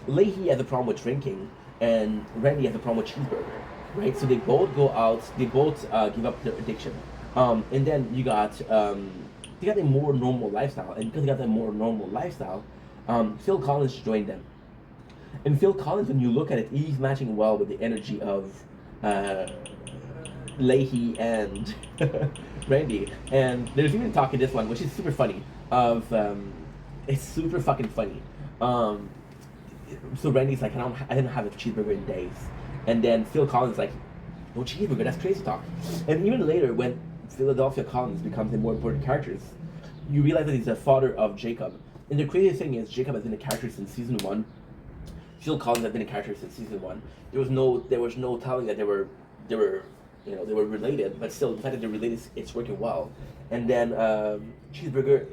Leahy has a problem with drinking, and Randy has a problem with cheeseburger, right? So they both go out. They both give up their addiction, and then you got they got a more normal lifestyle, and because they got that more normal lifestyle, Phil Collins joined them. And Phil Collins, when you look at it, he's matching well with the energy of Leahy and Randy. And there's even talk in this one, which is super funny. It's super fucking funny. So Randy's like, I didn't have a cheeseburger in days. And then Phil Collins like, no cheeseburger, that's crazy talk. And even later, when Philadelphia Collins becomes a more important character, you realize that he's the father of Jacob. And the crazy thing is, Jacob has been a character since Season 1. Phil Collins has been a character since Season 1. There was no telling that they were related, but still the fact that they're related, it's working well. And then cheeseburger,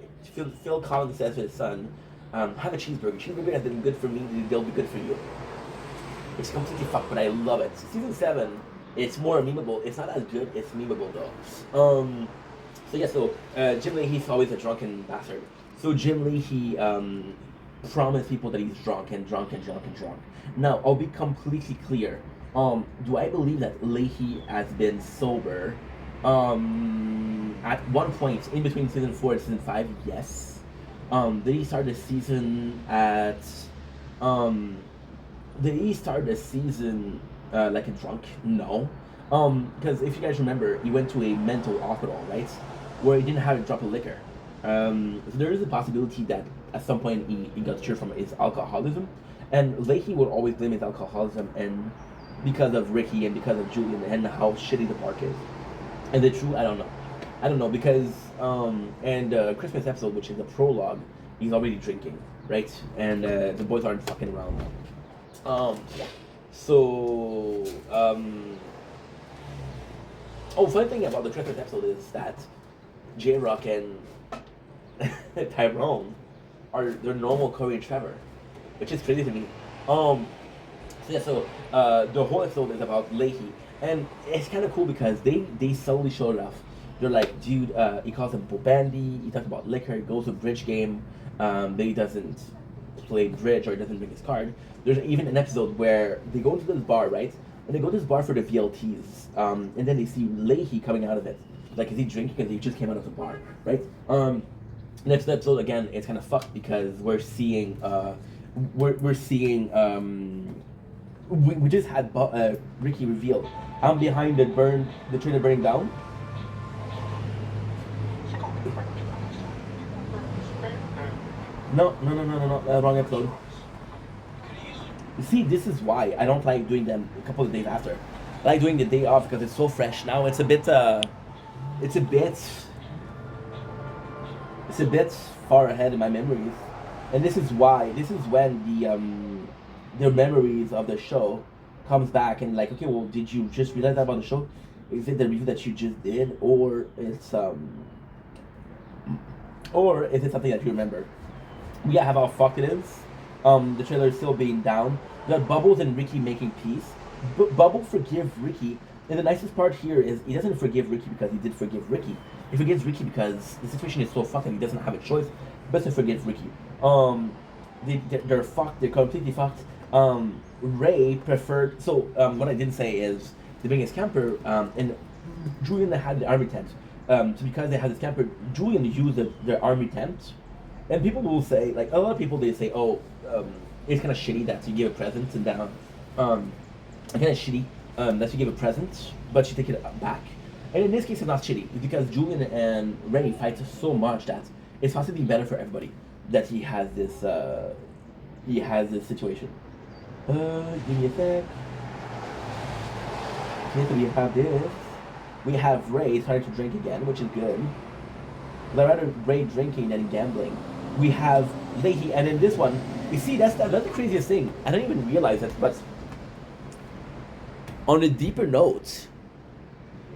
Phil Collins says to his son, have a cheeseburger. Cheeseburger has been good for me, they'll be good for you. It's completely fucked, but I love it. Season 7, it's more memeable. It's not as good, it's memeable though. Jim Leahy's always a drunken bastard. So Jim Leahy promised people that he's drunk. Now, I'll be completely clear. Do I believe that Leahy has been sober? At one point in between Season 4 and Season 5, yes. Did he start the season at... Did he start the season like a drunk? No. Because if you guys remember, he went to a mental hospital, right? Where he didn't have a drop of liquor. So there is a possibility that at some point he got cured from his alcoholism. And Leahy would always blame his alcoholism and because of Ricky and because of Julian and how shitty the park is. And the truth, I don't know because Christmas episode, which is a prologue, he's already drinking. right? And the boys aren't fucking around. Um, so oh, funny thing about the Trevor episode is that J Rock and Tyrone are their normal Korean Trevor, which is crazy to me. So yeah, so the whole episode is about Leahy, and it's kind of cool because they slowly showed it off. They're like, dude, he calls him Bobandy. He talks about liquor. He goes to bridge game. But he doesn't play bridge or he doesn't bring his card. There's even an episode where they go to this bar, right? And they go to this bar for the VLTs, and then they see Leahy coming out of it. Like, is he drinking? Because he just came out of the bar, right? Next episode again, it's kind of fucked because we're seeing we're seeing we just had Ricky revealed. I'm behind the trailer burning down. No, wrong episode. You see, this is why I don't like doing them a couple of days after. I like doing the day off because it's so fresh. Now it's a bit far ahead in my memories, and this is why. This is when the memories of the show comes back and like, okay, well, did you just realize that about the show? Is it the review that you just did, or is it something that you remember? We have how fucked it is. The trailer is still being down. We got Bubbles and Ricky making peace. Bubble forgive Ricky, and the nicest part here is he doesn't forgive Ricky because he did forgive Ricky. He forgives Ricky because the situation is so fucked and he doesn't have a choice but to forgive Ricky. They're fucked. They're completely fucked. Ray preferred. So what I didn't say is they bring his camper, and Julian had the army tent. So because they had this camper, Julian used their army tent. And people will say, like, a lot of people, they say, oh, it's kind of shitty that you give a present and that, kind of shitty that you give a present, but you take it back. And in this case, it's not shitty. It's because Julian and Ray fight so much that it's possibly better for everybody that he has this situation. Give me a sec. Okay, so we have this. We have Ray starting to drink again, which is good. But I'd rather Ray drinking than gambling. We have Leahy, and in this one, you see, that's the craziest thing. I didn't even realize it, but on a deeper note,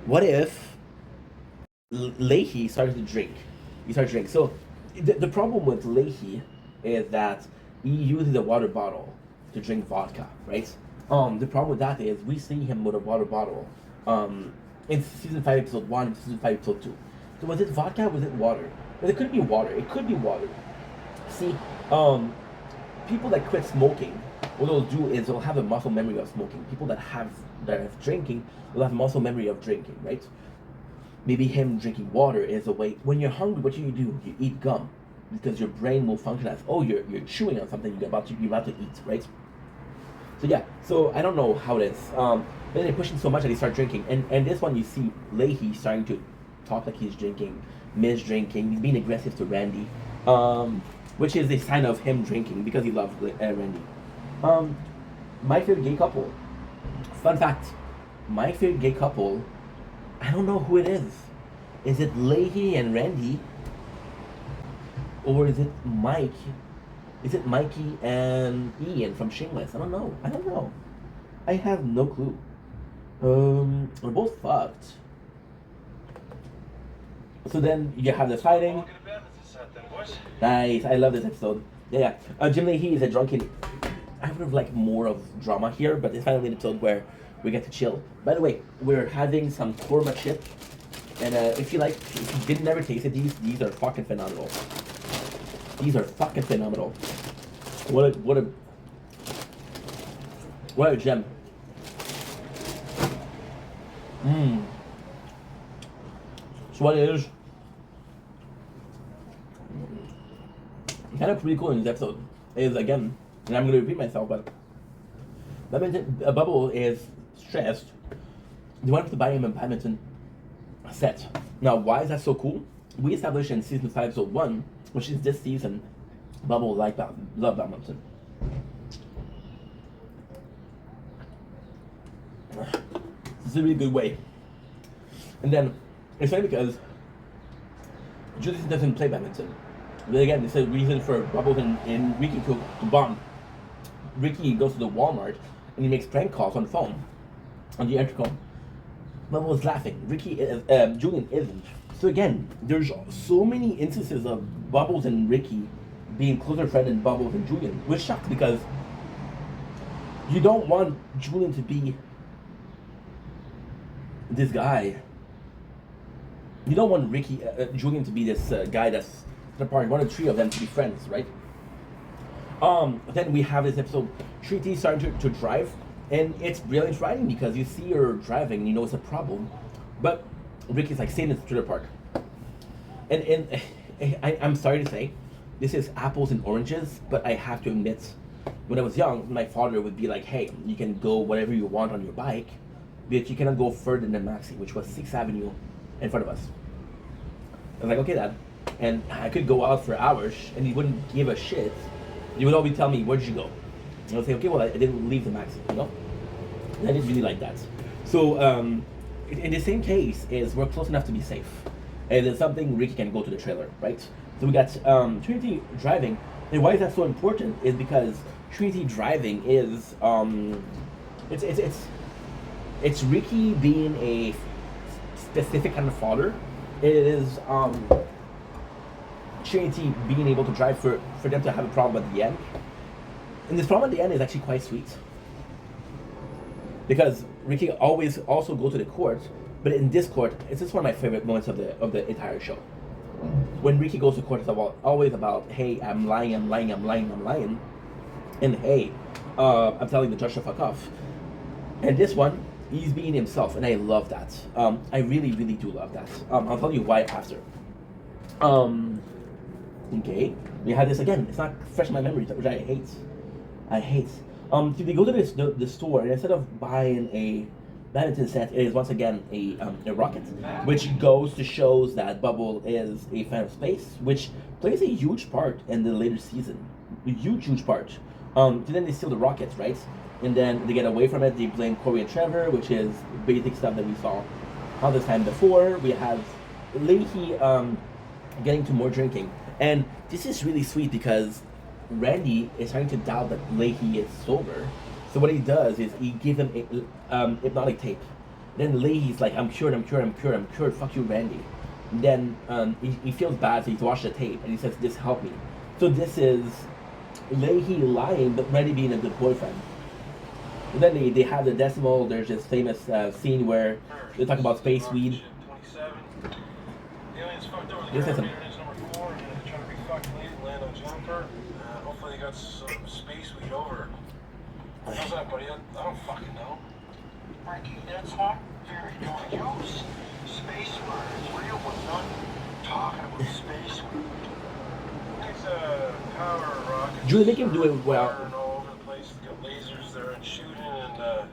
what if Leahy started to drink? He started to drink. So the problem with Leahy is that he uses a water bottle to drink vodka, right? The problem with that is we see him with a water bottle in season 5 episode 1 and season 5 episode 2. So was it vodka? Was it water? But it could be water. It could be water. See, people that quit smoking, what they'll do is they'll have a muscle memory of smoking. People that have drinking will have muscle memory of drinking, right? Maybe him drinking water is a way. When you're hungry, what do? You eat gum because your brain will function as, oh, you're chewing on something you're about to eat, right? So yeah, so I don't know how it is. Then they push him so much that he starts drinking, and this one you see Leahy starting to talk like he's drinking, drinking. He's being aggressive to Randy, which is a sign of him drinking because he loves Randy. My favorite gay couple. Fun fact: my favorite gay couple. I don't know who it is. Is it Leahy and Randy, or is it Mike? Is it Mikey and Ian from Shameless? I don't know. I have no clue. We're both fucked. So then you have the fighting. Nice. I love this episode. Yeah. Jim Leahy is a drunken. I would have liked more of drama here, but it's finally an episode where we get to chill. By the way, we're having some korma chip, and if you didn't never tasted these are fucking phenomenal. These are fucking phenomenal. What a gem. So what it is kind of pretty cool in this episode is, again, and I'm going to repeat myself, but Bubble is stressed. They wanted to buy him a badminton set. Now, why is that so cool? We established in season 5 episode 1, which is this season, Bubble love badminton. It's a really good way. And then it's funny because Judith doesn't play badminton. But again, it's a reason for Bubbles and Ricky to bond. Ricky goes to the Walmart and he makes prank calls on the phone, on the intercom. Bubbles is laughing. Julian isn't. So again, there's so many instances of Bubbles and Ricky being closer friend than Bubbles and Julian, which sucks because you don't want Julian to be this guy. You don't want Julian to be this guy that's the part. You want the three of them to be friends, right? Then we have this episode, Treaty starting to drive, and it's brilliant writing because you see her driving and you know it's a problem, but Ricky's like, stay in the trailer park. And I'm sorry to say, this is apples and oranges, but I have to admit, when I was young, my father would be like, hey, you can go whatever you want on your bike, but you cannot go further than Maxi, which was 6th Avenue in front of us. I was like, okay, Dad. And I could go out for hours, and he wouldn't give a shit. He would always tell me, where'd you go? And I would say, okay, well, I didn't leave the Maxi, you know? And I didn't really like that. So, in the same case, is we're close enough to be safe. And it's something Ricky can go to the trailer, right? So we got Trinity driving. And why is that so important is because Trinity driving is, it's Ricky being a specific kind of father. It is Trinity being able to drive for them to have a problem at the end. And this problem at the end is actually quite sweet. Because Ricky always also goes to the court, but in this court, it's just one of my favorite moments of the entire show. When Ricky goes to court, it's always about, hey, I'm lying. And hey, I'm telling the judge to fuck off. And this one, he's being himself, and I love that. I really, really do love that. I'll tell you why after. Okay, we had this again. It's not fresh in my memory, which I hate. So they go to the store, and instead of buying a badminton set, it is once again a rocket, which goes to shows that Bubble is a fan of space, which plays a huge part in the later season. A huge part. So then they steal the rockets, right? And then they get away from it. They blame Corey and Trevor, which is basic stuff that we saw all the time before. We have Leahy getting to more drinking. And this is really sweet because Randy is trying to doubt that Leahy is sober. So what he does is he gives him hypnotic tape. Then Leahy's like, I'm cured, fuck you, Randy. And then he feels bad, so he's watched the tape, and he says, this helped me. So this is Leahy lying, but Randy being a good boyfriend. And then they have the decimal. There's this famous scene where they talk about space weed. This is some. Hopefully they got some space weed over. How's that, buddy? I don't fucking know. Frankie, that's not very good use. Space weed is real. We're not talking about space weed. It's a power rocket. Julie, make him do it well. All over the place. They got lasers there and shooting and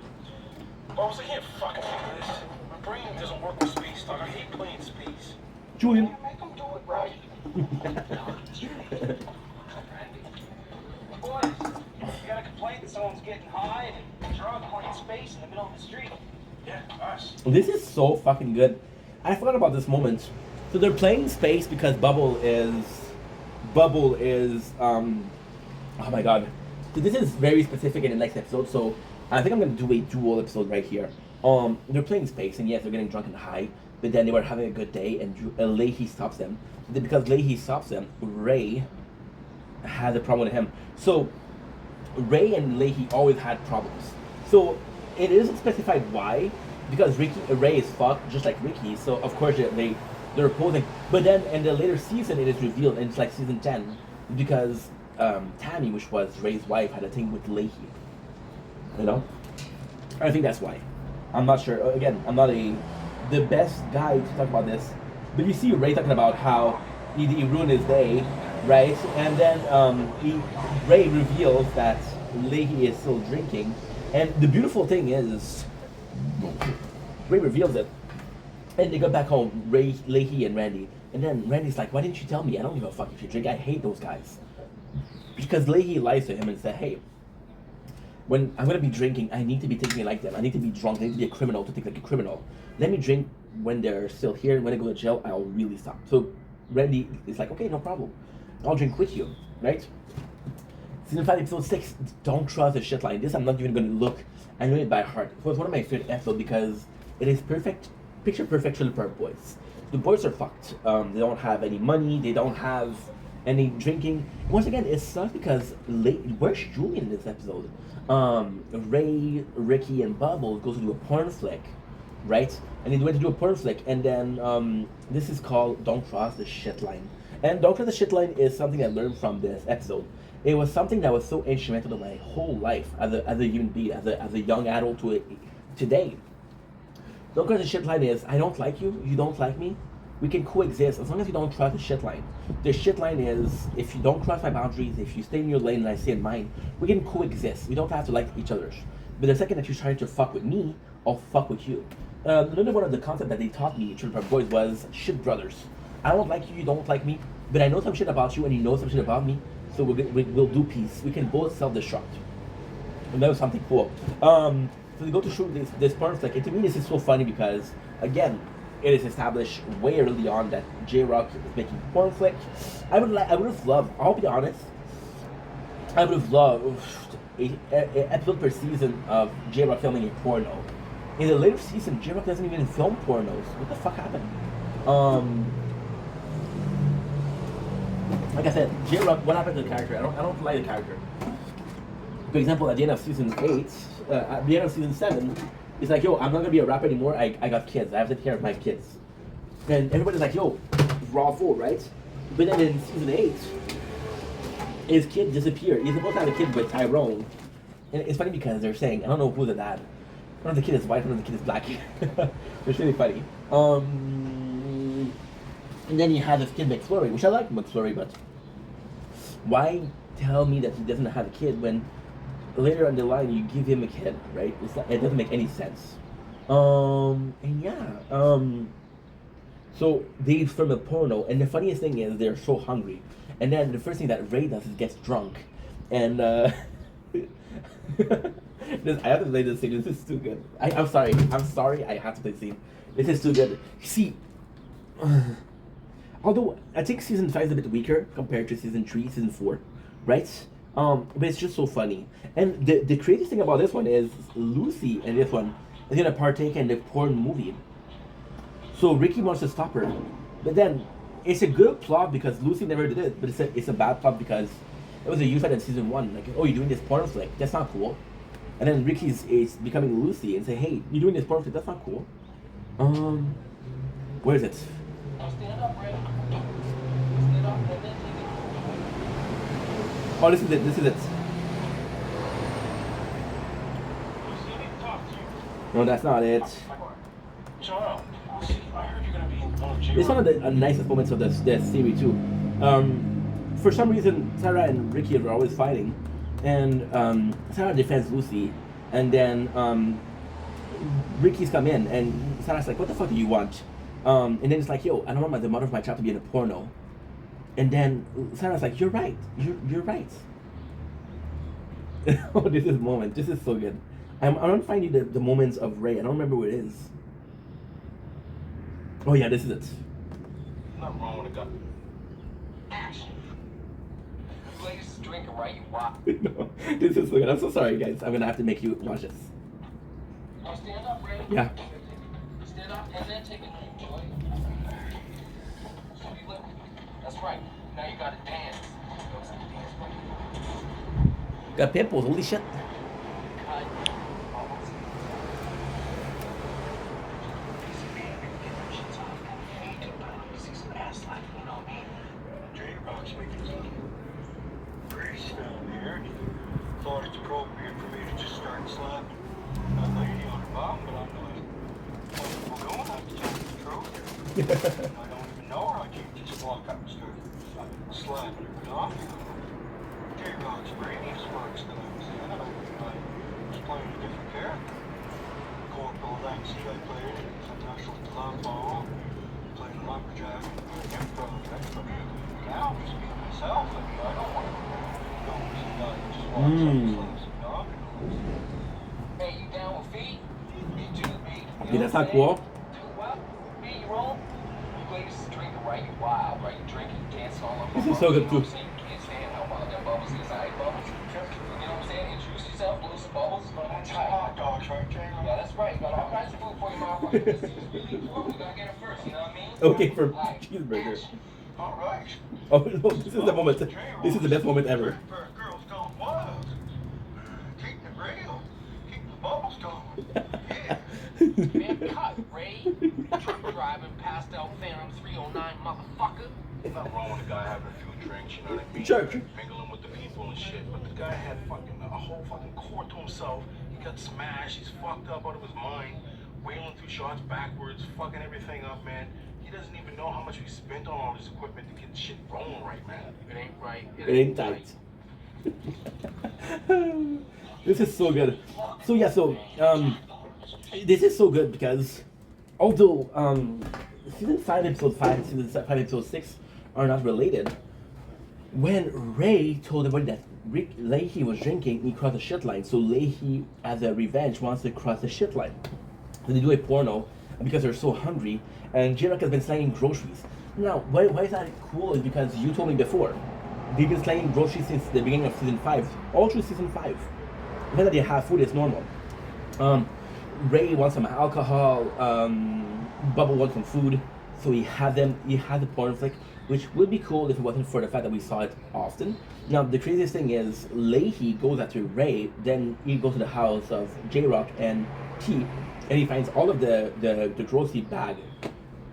Bobs, I can't fucking do this. My brain doesn't work with space talk. I hate playing space. Julian. Make them do it right. Boys, you got a complaint that someone's getting high and drunk playing space in the middle of the street? Yeah, us. This is so fucking good. I forgot about this moment. So they're playing space because Bubble is oh my god. So this is very specific in the next episode, so I think I'm gonna do a dual episode right here. They're playing space, and yes, they're getting drunk and high, but then they were having a good day, and Leahy stops them. Then because Leahy stops them, Ray has a problem with him. So Ray and Leahy always had problems. So it isn't specified why, because Ray is fucked just like Ricky. So of course they're opposing. But then in the later season, it is revealed, and it's like season 10, because Tammy, which was Ray's wife, had a thing with Leahy. You know, I think that's why. I'm not sure. Again, I'm not the best guy to talk about this, but you see Ray talking about how he ruined his day, right? And then Ray reveals that Leahy is still drinking, and the beautiful thing is, Ray reveals it, and they go back home, Leahy and Randy, and then Randy's like, "Why didn't you tell me? I don't give a fuck if you drink. I hate those guys." Because Leahy lies to him and said, "Hey, when I'm gonna be drinking, I need to be thinking like them. I need to be drunk. I need to be a criminal to think like a criminal. Let me drink when they're still here. When I go to jail, I'll really stop." So Randy is like, "Okay, no problem." I'll drink with you, right? Season 5, episode 6, Don't Trust the Shit Line. This I'm not even going to look. I know it by heart. It was one of my favorite episodes because it is perfect, picture perfect Trailer Park Boys. The boys are fucked. They don't have any money. They don't have any drinking. Once again, it sucks because where's Julian in this episode? Ray, Ricky, and Bubbles goes to do a porn flick, right? And they went to do a porn flick, and then this is called Don't Cross the Shit Line. And Don't Cross the Shit Line is something I learned from this episode. It was something that was so instrumental to my whole life as a human being, as a young adult to today. Don't cross the shit line is I don't like you, you don't like me. We can coexist as long as you don't cross the shit line. The shit line is if you don't cross my boundaries, if you stay in your lane and I stay in mine, we can coexist. We don't have to like each other. But the second that you're trying to fuck with me, I'll fuck with you. Another one of the concepts that they taught me in Trailer Park Boys was shit brothers. I don't like you, you don't like me, but I know some shit about you and you know some shit about me. So we'll do peace. We can both self-destruct. And that was something cool. So they go to shoot this porn flick. And to me, this is so funny because, again, it is established way early on that J-Rock is making porn flick. I would have loved, I'll be honest, I would have loved an episode per season of J-Rock filming a porno. In the later season, J-Rock doesn't even film pornos. What the fuck happened? Like I said, J-Rock, what happened to the character? I don't like the character. For example, at the end of season 8, at the end of season 7, it's like, yo, I'm not gonna be a rapper anymore. I got kids. I have to take care of my kids. And everybody's like, yo, Raw 4, right? But then in season 8, his kid disappeared. He's supposed to have a kid with Tyrone. And it's funny because they're saying, I don't know who's the dad. One of the kid is white, one of the kid is black. It's really funny. And then he had this kid McFlurry, which I like McFlurry, but why tell me that he doesn't have a kid when later on the line you give him a kid, right? It doesn't make any sense. And yeah, so they film a porno, and the funniest thing is they're so hungry. And then the first thing that Ray does is gets drunk, and I have to play this scene. This is too good. I'm sorry. I have to play the scene. This is too good. See, although I think season 5 is a bit weaker compared to season 3, season 4, right? But it's just so funny. And the craziest thing about this one is Lucy and this one is gonna partake in the porn movie. So Ricky wants to stop her, but then it's a good plot because Lucy never did it, but it's a bad plot because it was a youth in season 1. Like, oh, you're doing this porn flick, that's not cool. And then Ricky is becoming Lucy and say, hey, you're doing this porn flick, that's not cool. Where is it? Stand up, Ray. Stand up, and then take it. Oh, this is it. This is it. Lucy, I need to talk to you. No, that's not it. Child, Lucy, I heard you're gonna be in one of J-Rock. It's one of the nicest moments of this series too. For some reason, Sarah and Ricky are always fighting, and Sarah defends Lucy, and then Ricky's come in, and Sarah's like, "What the fuck do you want?" And then it's like, "Yo, I don't want the mother of my child to be in a porno." And then Sarah's like, "You're right. You're right." Oh, this is moment. This is so good. I don't find you the moments of Ray. I don't remember what it is. Oh yeah, this is it. Nothing wrong with a gun. Action. Blaze drinking, right? You walk. No, this is so good. I'm so sorry, guys. I'm gonna have to make you watch this. Now stand up, Ray. Yeah. Stand up and then take a drink, boy. So you look. That's right. Now you gotta dance. Go to the dance break. Got pimples. Holy shit. Cut. Almost. See some ass slapping, you know me. J-Rock's making some grace down here. Thought it's appropriate for me to just start slapping that lady on her bum, but I'm not. Well, going to have to tell you the truth. I don't even know her. I can't just walk up and start slapping her off. J-Rock's previous works that I was in, I was playing a different character. Corporal Lexi, I played in some national Colombo, playing a lumberjack in the project, but now I'm just being myself. I mean, I don't want to go with some guy who just walks up and slaps some dog. Hey, you down with feet? Me too, me. Okay, that's not cool. Do what? Me, you roll? ladies drinking, right? You wild, right? You drinking, you dancing all over. This is so good too. You can't stand how wild them bubbles is. I hate bubbles. You know what I'm saying? Introduce yourself, blow some bubbles. That's right. Hot dogs, right, Jay? Yeah, that's right. You got all kinds of food for your mouth. This is really important. You gotta get it first, you know what I mean? Okay, for cheeseburger. All right. Oh no, this is the moment. This is the best moment ever. Girls gone wild. Keep it real. Keep the bubbles going. Yeah. Man, cut, Ray. Truck driving, pastel phantom 309, motherfucker. Nothing wrong with the guy having a few drinks, you know what I mean? Sure. Mingling with the people and shit. But the guy had fucking a whole fucking court to himself. He got smashed. He's fucked up out of his mind. Wailing through shots backwards, fucking everything up, man. He doesn't even know how much we spent on all this equipment to get shit rolling right, man. It ain't right. It ain't tight. This is so good. So yeah, this is so good because although season 5 episode 5 and season 5 episode 6 are not related, when Ray told everybody that Rick Leahy was drinking, he crossed the shit line. So Leahy, as a revenge, wants to cross the shit line. So they do a porno because they're so hungry, and J-Rock has been slanging groceries. Now, why is that cool? Is because you told me before. They've been slanging groceries since the beginning of season 5, all through season 5. The fact that they have food is normal. Ray wants some alcohol, Bubble wants some food, so he had the porn flick, which would be cool if it wasn't for the fact that we saw it often. Now, the craziest thing is, Leahy goes after Ray, then he goes to the house of J-Rock and T, and he finds all of the grocery bag.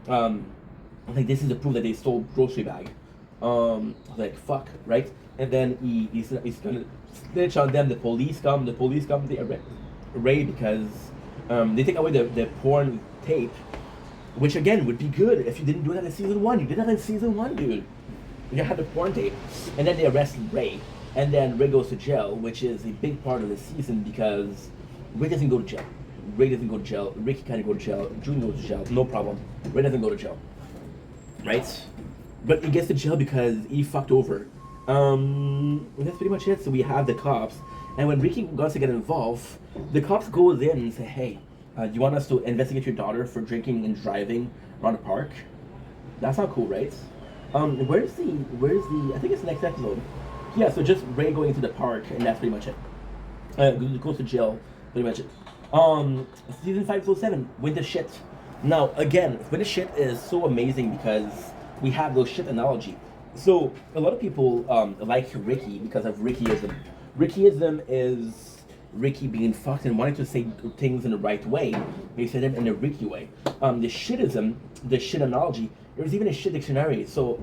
Like, this is the proof that they stole grocery bag. Like, fuck, right? And then he's gonna snitch on them. The police come, they arrest Ray because they take away the porn tape, which again would be good if you didn't do that in season 1. You did that in season 1, dude. You had the porn tape. And then they arrest Ray. And then Ray goes to jail, which is a big part of the season because Ray doesn't go to jail. Ray doesn't go to jail. Ricky can't go to jail. June goes to jail. No problem. Ray doesn't go to jail. Right? But he gets to jail because he fucked over. That's pretty much it. So we have the cops. And when Ricky wants to get involved, the cops goes in and say, hey, do you want us to investigate your daughter for drinking and driving around the park? That's not cool, right? Where's the, I think it's the next episode. Yeah, so just Ray going into the park, and that's pretty much it. Goes to jail, pretty much it. Season 5, episode 7, Winter Shit. Now, again, Winter Shit is so amazing because we have those shit analogy. So, a lot of people like Ricky because of Rickyism. Rickyism is Ricky being fucked and wanting to say things in the right way. They say them in a Ricky way. The shitism, the shit analogy, there's even a shit dictionary. So,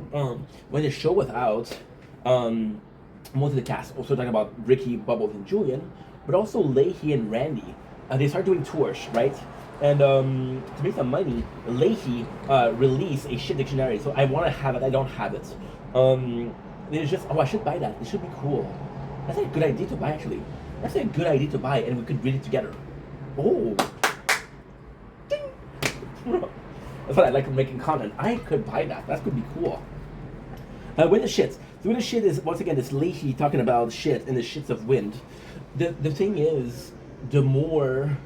when the show was out, most of the cast also talking about Ricky, Bubbles, and Julian, but also Leahy and Randy. They start doing tours, right? And to make some money, Leahy released a shit dictionary. So I want to have it. I don't have it. There's just, I should buy that. It should be cool. That's a good idea to buy, actually. That's a good idea to buy, and we could read it together. Oh. Ding. That's what I like making content. I could buy that. That could be cool. Wind the shit. The wind of shit is, once again, this Leahy talking about shit and the shits of wind. The thing is, the more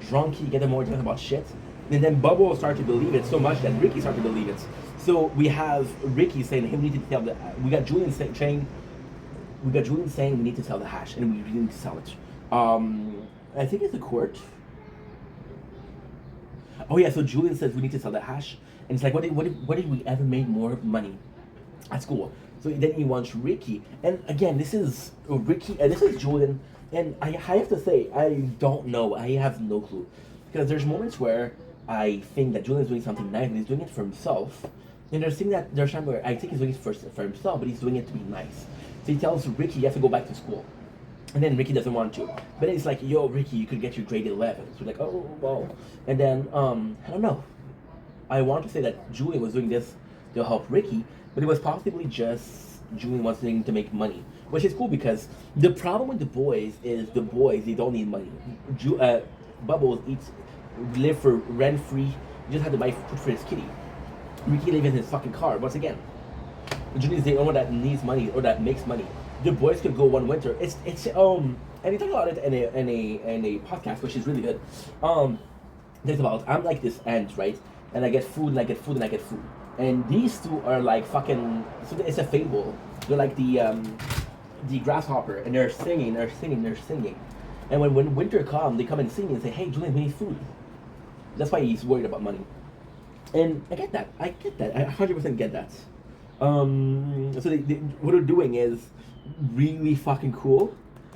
drunk you get, the more you talk about shit. And then Bubble start to believe it so much that Ricky start to believe it. So we have Ricky saying, hey, we need to tell we got Julian saying we need to sell the hash, and we really need to sell it. I think it's the court. Oh yeah, so Julian says we need to sell the hash, and it's like, what did we ever make more money at school? So then he wants Ricky, and again, this is Ricky, and this is Julian, and I have to say, I don't know, I have no clue, because there's moments where I think that Julian's doing something nice, and he's doing it for himself, and there's times where I think he's doing it for himself, but he's doing it to be nice. So he tells Ricky he has to go back to school, and then Ricky doesn't want to, but then he's like, yo, Ricky, you could get your grade 11, so we're like, oh, well, and then, I don't know, I want to say that Julian was doing this to help Ricky, but it was possibly just Julian wanting to make money, which is cool because the problem with the boys is they don't need money. Bubbles live for rent free. You just have to buy food for his kitty. Ricky lives in his fucking car. Once again, Julian's the only one that needs money or that makes money. The boys could go one winter. It's and he talked about it in a podcast, which is really good. There's about, I'm like this ant, right? and I get food, and I get food, and I get food. And these two are like fucking. So it's a fable. They're like the grasshopper, and they're singing, they're singing, they're singing. And when winter comes, they come and sing and say, "Hey, Julian, we need food." That's why he's worried about money. And I get that. I 100% get that. So what they're doing is really fucking cool,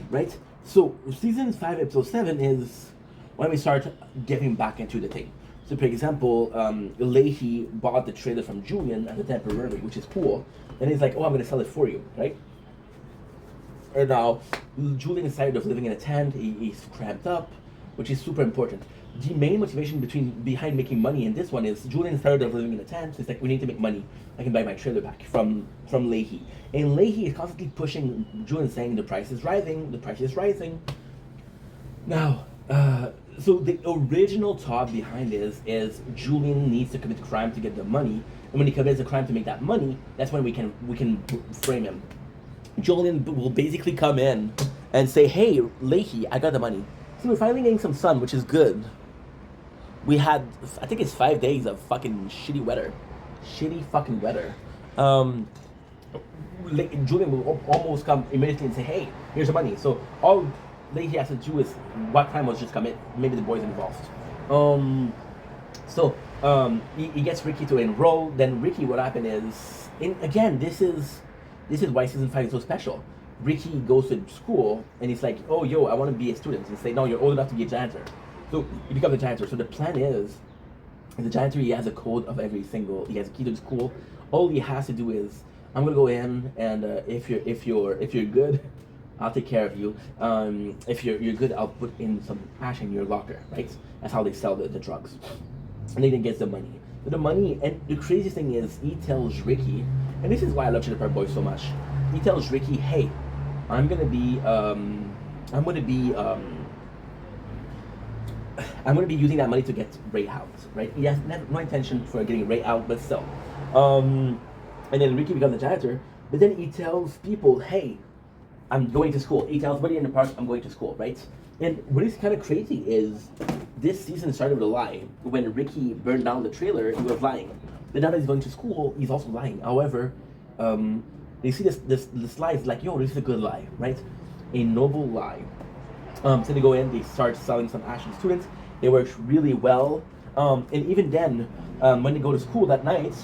right? So season 5, episode 7 is when we start getting back into the thing. So for example, Leahy bought the trailer from Julian as a temporary, which is cool. And he's like, "Oh, I'm gonna sell it for you," right? And now Julian is tired of living in a tent. He's cramped up, which is super important. The main motivation behind making money in this one is Julian is tired of living in a tent. It's like, we need to make money. I can buy my trailer back from Leahy. And Leahy is constantly pushing Julian, saying the price is rising, the price is rising. Now, so the original thought behind this is Julian needs to commit crime to get the money, and when he commits a crime to make that money, that's when we can frame him. Julian will basically come in and say, "Hey, Leahy, I got the money." So we're finally getting some sun, which is good. We had, I think it's 5 days of fucking shitty weather. Shitty fucking weather. Julian will almost come immediately and say, "Hey, here's the money." So all Leahy has to do is, what time was just commit, maybe the boys involved. He gets Ricky to enroll. Then Ricky, what happened is, again, this is why season 5 is so special. Ricky goes to school and he's like, "Oh, yo, I want to be a student." And say, "No, you're old enough to be a janitor." So he becomes a janitor. So the plan is, the janitor, he has a code of he has a key to the school. All he has to do is, "I'm gonna go in, and if you're good, I'll take care of you. If you're good, I'll put in some cash in your locker," right? That's how they sell the drugs. And then he gets the money. But the money, and the craziest thing is, he tells Ricky, and this is why I love Trailer Park Boys so much. He tells Ricky, "Hey, I'm gonna be using that money to get Ray out," right? He has no intention for getting Ray out, but still. And then Ricky becomes the janitor, but then he tells people, "Hey, I'm going to school." He tells everybody in the park, "I'm going to school," right? And what is kind of crazy is, this season started with a lie. When Ricky burned down the trailer, he was lying. But now that he's going to school, he's also lying. However, you see this lie is like, "Yo, this is a good lie," right? A noble lie. So they go in, they start selling some ash to students. It works really well. And even then, when they go to school that night,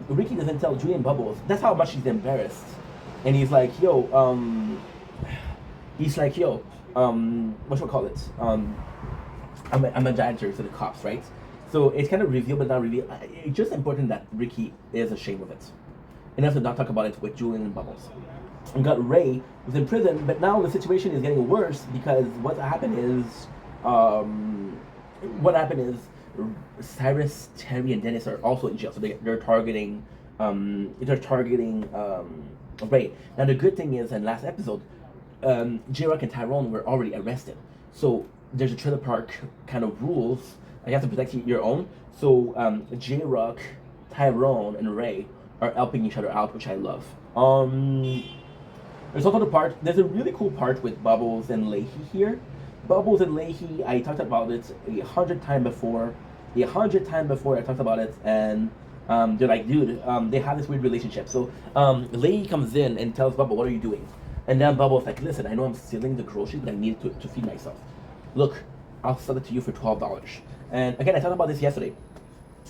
Ricky doesn't tell Julian Bubbles. That's how much he's embarrassed. And he's like, "Yo, whatchamacallit? I'm a janitor to the cops," right? So it's kind of revealed, but not revealed. It's just important that Ricky is ashamed of it. Enough to not talk about it with Julian and Bubbles. We got Ray, who's in prison, but now the situation is getting worse because what happened is Cyrus, Terry, and Dennis are also in jail. So they're targeting Ray. Now the good thing is, in last episode, J-Rock and Tyrone were already arrested. So there's a trailer park kind of rules. You have to protect your own. So J-Rock, Tyrone, and Ray are helping each other out, which I love. There's also there's a really cool part with Bubbles and Leahy here. Bubbles and Leahy, I talked about it 100 times before. I talked about it, and they're like, dude, they have this weird relationship. So Leahy comes in and tells Bubble, "What are you doing?" And then Bubbles like, "Listen, I know I'm stealing the groceries, but I need it to feed myself. Look, I'll sell it to you for $12. And again, I talked about this yesterday.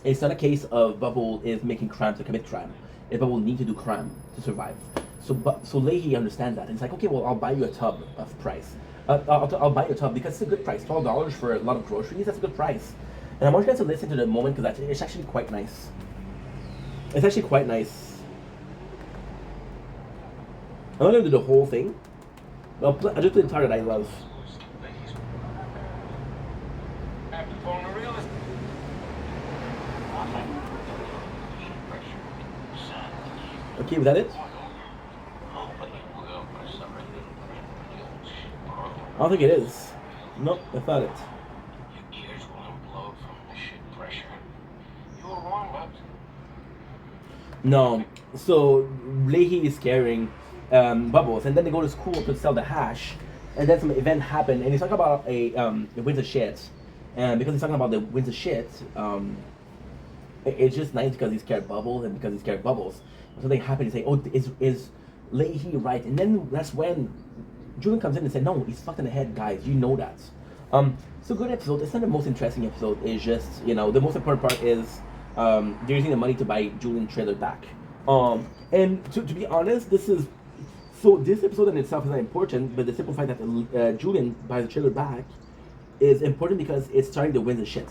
It's not a case of Bubble is making crime to commit crime. Bubble need to do crime to survive. So Leahy understands that. And it's like, "Okay, well, I'll buy you a tub of price. I'll buy you a tub because it's a good price. $12 for a lot of groceries, that's a good price." And I want you guys to listen to the moment because it's actually quite nice. It's actually quite nice. I'm not going to do the whole thing. I'll just play the part that I love. Okay, was that it? I don't think it is. Nope, that's not it. Your ears will implode from the shit pressure. You were wrong, Bubs. No. So Leahy is carrying Bubbles, and then they go to school to sell the hash, and then some event happened, and he's talking about a winter shit, and because he's talking about the winter shit, It's just nice because he's scared Bubbles, and because he's scared Bubbles, something happened. To say, "Oh, is Leahy right?" And then that's when Julian comes in and said, "No, he's fucked in the head, guys. You know that." So good episode. It's not the most interesting episode. It's just the most important part is they're using the money to buy Julian trailer back. And to be honest, this episode in itself is not important, but the simple fact that Julian buys the trailer back is important because it's starting to win the shit.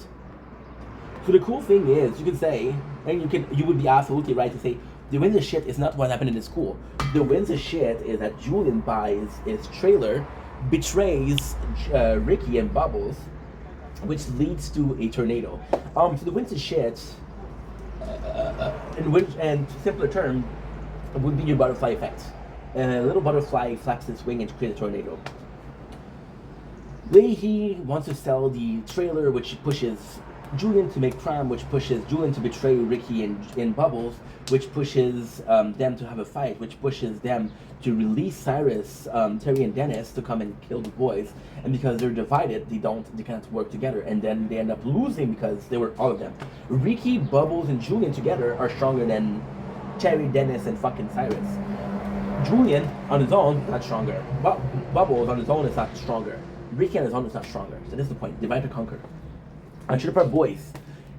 So the cool thing is, you can say, and you would be absolutely right to say, the wins the shit is not what happened in the school. The wins the shit is that Julian buys his trailer, betrays Ricky and Bubbles, which leads to a tornado. So the wins the shit, in simpler term, would be your butterfly effect. A little butterfly flaps its wing and creates a tornado. Leahy wants to sell the trailer, which pushes Julian to make crime, which pushes Julian to betray Ricky and Bubbles, which pushes them to have a fight, which pushes them to release Cyrus, Terry, and Dennis to come and kill the boys. And because they're divided, they can't work together, and then they end up losing because they were all of them. Ricky, Bubbles, and Julian together are stronger than Terry, Dennis, and fucking Cyrus. Julian on his own is not stronger. Bubbles on his own is not stronger. Ricky on his own is not stronger. So this is the point. Divide to conquer. On Trailer Park Boys,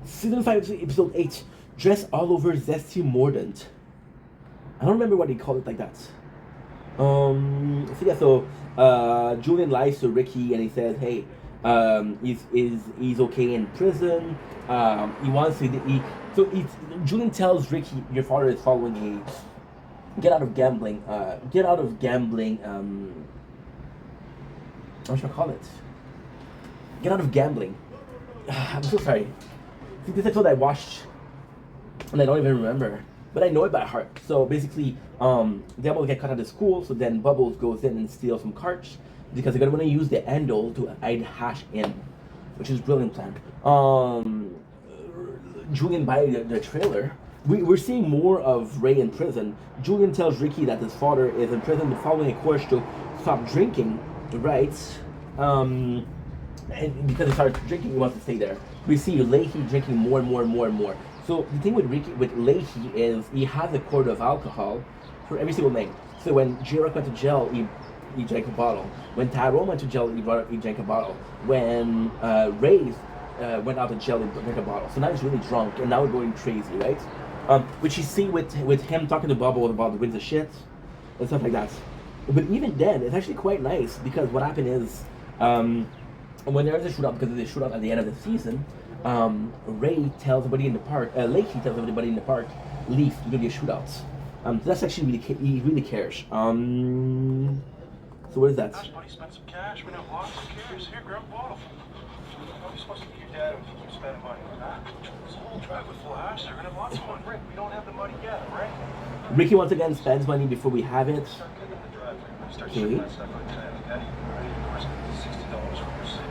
Season 5, Episode 8, Dress All Over Zesty Mordant. I don't remember what they called it like that. Julian lies to Ricky and he says, hey, he's okay in prison. He wants to, Julian tells Ricky, your father is following get out of gambling, what should I call it? Get out of gambling. I'm so sorry. This episode I watched and I don't even remember, but I know it by heart. So basically, they will get cut out of school. So then Bubbles goes in and steals some carts because they're gonna want to use the handle to hide Hash in, which is a brilliant plan. Julian buys the trailer. We're seeing more of Ray in prison. Julian tells Ricky that his father is in prison, but following a course to stop drinking, right? And because he started drinking, he wants to stay there. We see Leahy drinking more and more and more and more. So the thing with Leahy is he has a quart of alcohol for every single night. So when J-Rock went to jail, he drank a bottle. When Tyrone went to jail, he drank a bottle. When Ray went out of jail, he drank a bottle. So now he's really drunk, and now we're going crazy, right? Which you see with him talking to Bubble about the winds of shit and stuff like that. But even then, it's actually quite nice because what happened is when there is a shootout, because there's a shootout at the end of the season, Ray tells everybody in the park, Leahy tells everybody in the park, leave, there's gonna be a shootout. So that's actually he really cares. So what is that? Gosh, buddy, spend some cash. We have lots of cares. Here, grab a bottle. How are we supposed to be your dad if you keep spending money? Huh? There's a whole driveway full of hash. They're gonna have lots of fun. Rick, we don't have the money yet, right? Ricky once again spends money before we have it. Start getting in the driveway. Start shipping that stuff like that. Okay? Right? Of course, $60 for your city.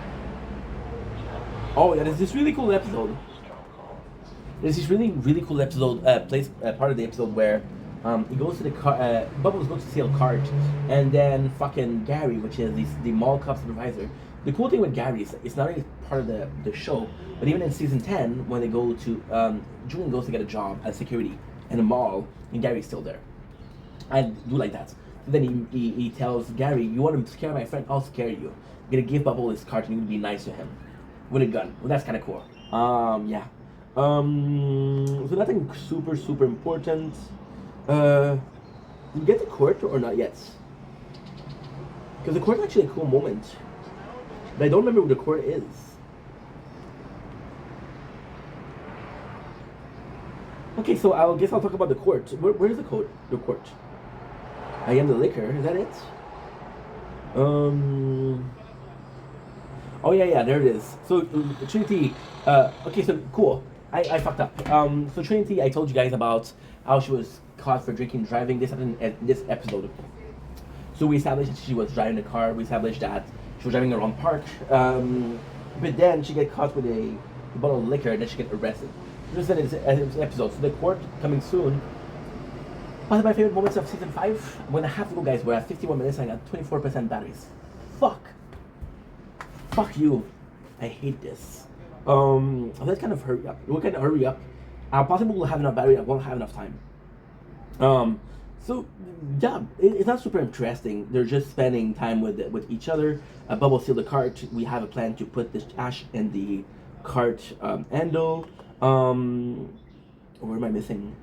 Oh yeah, there's this really cool episode. There's this really, really cool episode, part of the episode where he goes to the car, Bubbles goes to steal a cart, and then fucking Gary, which is the mall cop supervisor. The cool thing with Gary is it's not only part of the show, but even in season 10, when they go to, Julian goes to get a job as security in a mall, and Gary's still there. I do like that. And then he tells Gary, you want to scare my friend? I'll scare you. I'm gonna give Bubble his cart and you're gonna be nice to him. With a gun. Well, that's kind of cool. Yeah. So nothing super, super important. Did you get the court or not yet? Because the court is actually a cool moment. But I don't remember what the court is. Okay, so I guess I'll talk about the court. Where is the court? The court. I am the liquor. Is that it? Oh yeah, there it is. So Trinity. Okay, so cool. I fucked up. So Trinity, I told you guys about how she was caught for drinking and driving. This happened in this episode. So we established that she was driving the car. We established that she was driving around park. But then she get caught with a bottle of liquor, and then she get arrested. This is an episode. So the court coming soon. One of my favorite moments of season 5. I'm gonna have to go, guys. We're at 51 minutes and I got 24% batteries. Fuck you. I hate this. Let's kind of hurry up. We'll kind of hurry up I possibly will have enough battery. I won't have enough time. Um, so yeah, it's not super interesting. They're just spending time with each other. Bubble seal the cart. We have a plan to put this ash in the cart handle. Where am I missing?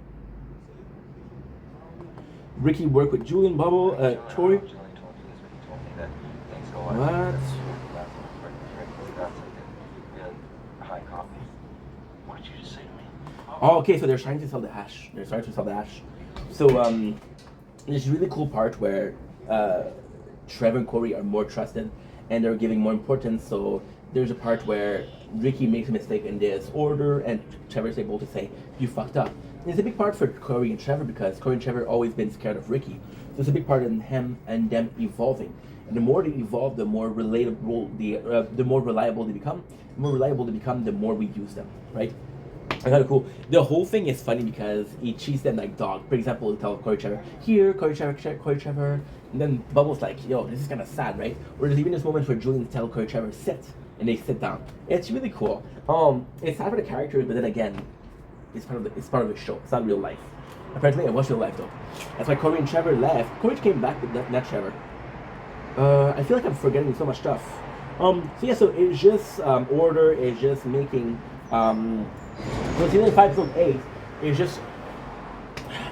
Ricky work with Julian, Bubble, Tori. What? What did you just say to me? Oh, okay, so they're trying to sell the hash. They're trying to sell the hash. So there's a really cool part where Trevor and Corey are more trusted and they're giving more importance. So there's a part where Ricky makes a mistake in this order and Trevor's able to say, you fucked up. And it's a big part for Corey and Trevor because Corey and Trevor always been scared of Ricky. So it's a big part in him and them evolving. And the more they evolve, the more relatable, the more reliable they become. The more reliable they become, the more we use them, right? And kind of cool. The whole thing is funny because he treats them like dog. For example, he'll tell Corey Trevor, here, Corey Trevor. And then Bubbles like, yo, this is kind of sad, right? Or there's even this moment where Julian tells Corey Trevor, sit. And they sit down. It's really cool. It's sad for the characters, but then again, it's part of the show. It's not real life. Apparently, it was real life though. That's why Corey and Trevor left. Corey came back, but not Trevor. I feel like I'm forgetting so much stuff. So yeah, so it's just order is just making so season 5 episode 8 is just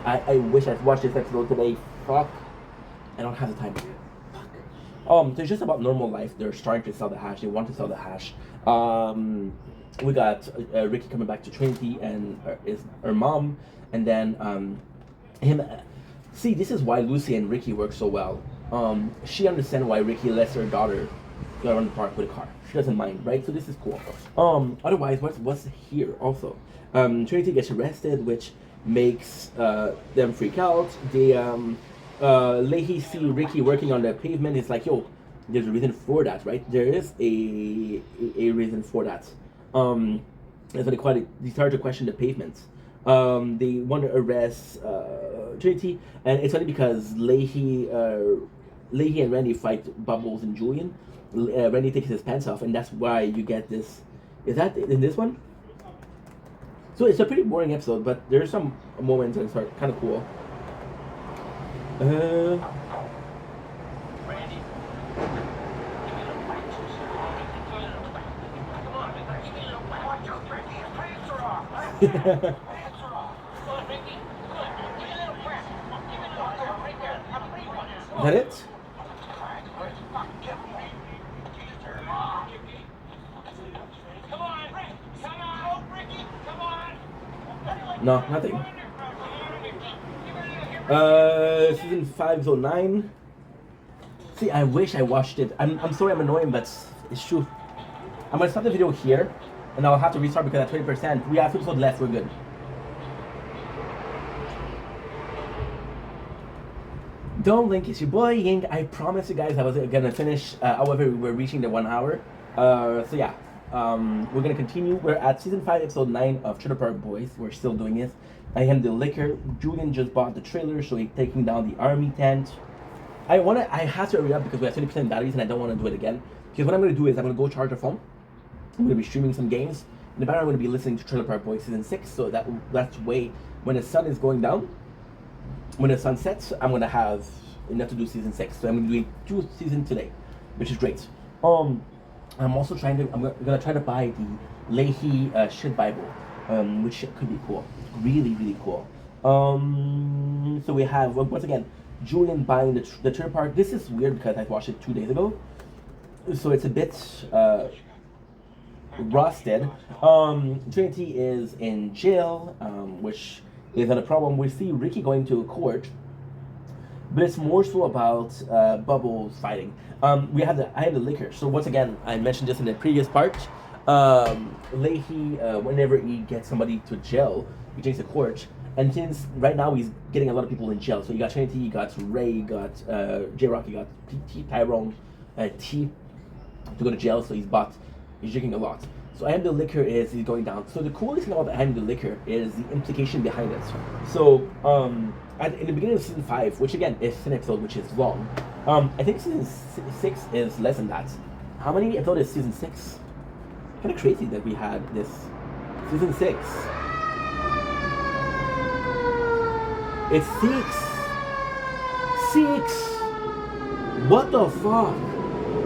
I wish I'd watched this episode today. Fuck. I don't have the time. Fuck. So it's just about normal life. They're starting to sell the hash. They want to sell the hash. We got Ricky coming back to Trinity and her mom, and then him. See, this is why Lucy and Ricky work so well. She understands why Ricky lets her daughter go around the park with a car. She doesn't mind, right? So this is cool. Otherwise, what's here also? Trinity gets arrested, which makes them freak out. They Leahy see Ricky working on the pavement. It's like, yo, there's a reason for that, right? There is a reason for that. That's what they call it. They start to question the pavements. They want to arrest Trinity, and it's only because Leahy and Randy fight Bubbles and Julian. Randy takes his pants off, and that's why you get this. Is that in this one? So it's a pretty boring episode, but there's some moments that are kind of cool. Randy. Is that it? No, nothing. Season 5, episode 9. See, I wish I watched it. I'm sorry I'm annoying, but it's true. I'm gonna stop the video here, and I'll have to restart because at 20%, we have 2 episodes left, we're good. Don't link, it's your boy Ying. I promised you guys I was gonna finish, however, we're reaching the 1 hour. So yeah, we're gonna continue. We're at season 5, episode 9 of Trailer Park Boys. We're still doing this. I am the liquor. Julian just bought the trailer, so he's taking down the army tent. I have to hurry up because we have 20% batteries and I don't want to do it again. Because what I'm gonna do is I'm gonna go charge the phone. I'm gonna be streaming some games. In the background, I'm gonna be listening to Trailer Park Boys season 6. So that's way when the sun is going down. When the sun sets, I'm gonna have enough to do season 6. So I'm gonna be doing 2 seasons today, which is great. I'm also I'm gonna try to buy the Leahy shit Bible, which could be cool, really really cool. So we have once again Julian buying the trailer park. This is weird because I watched it 2 days ago, so it's a bit rusted. Trinity is in jail, which is not a problem. We see Ricky going to court, but it's more so about Bubbles fighting. I have the liquor. So once again, I mentioned this in the previous part. Leahy, whenever he gets somebody to jail, he takes a court. And since right now he's getting a lot of people in jail. So you got Trinity, you got Ray, you got J-Rock, you got Tyrone, T to go to jail. So he's drinking a lot. So I Am the Liquor is he's going down. So the coolest thing about I Am the Liquor is the implication behind it. So in the beginning of season 5, which again is an episode which is long, I think season 6 is less than that. How many episodes is season 6? Kind of crazy that we had this season 6. It's 6. What the fuck?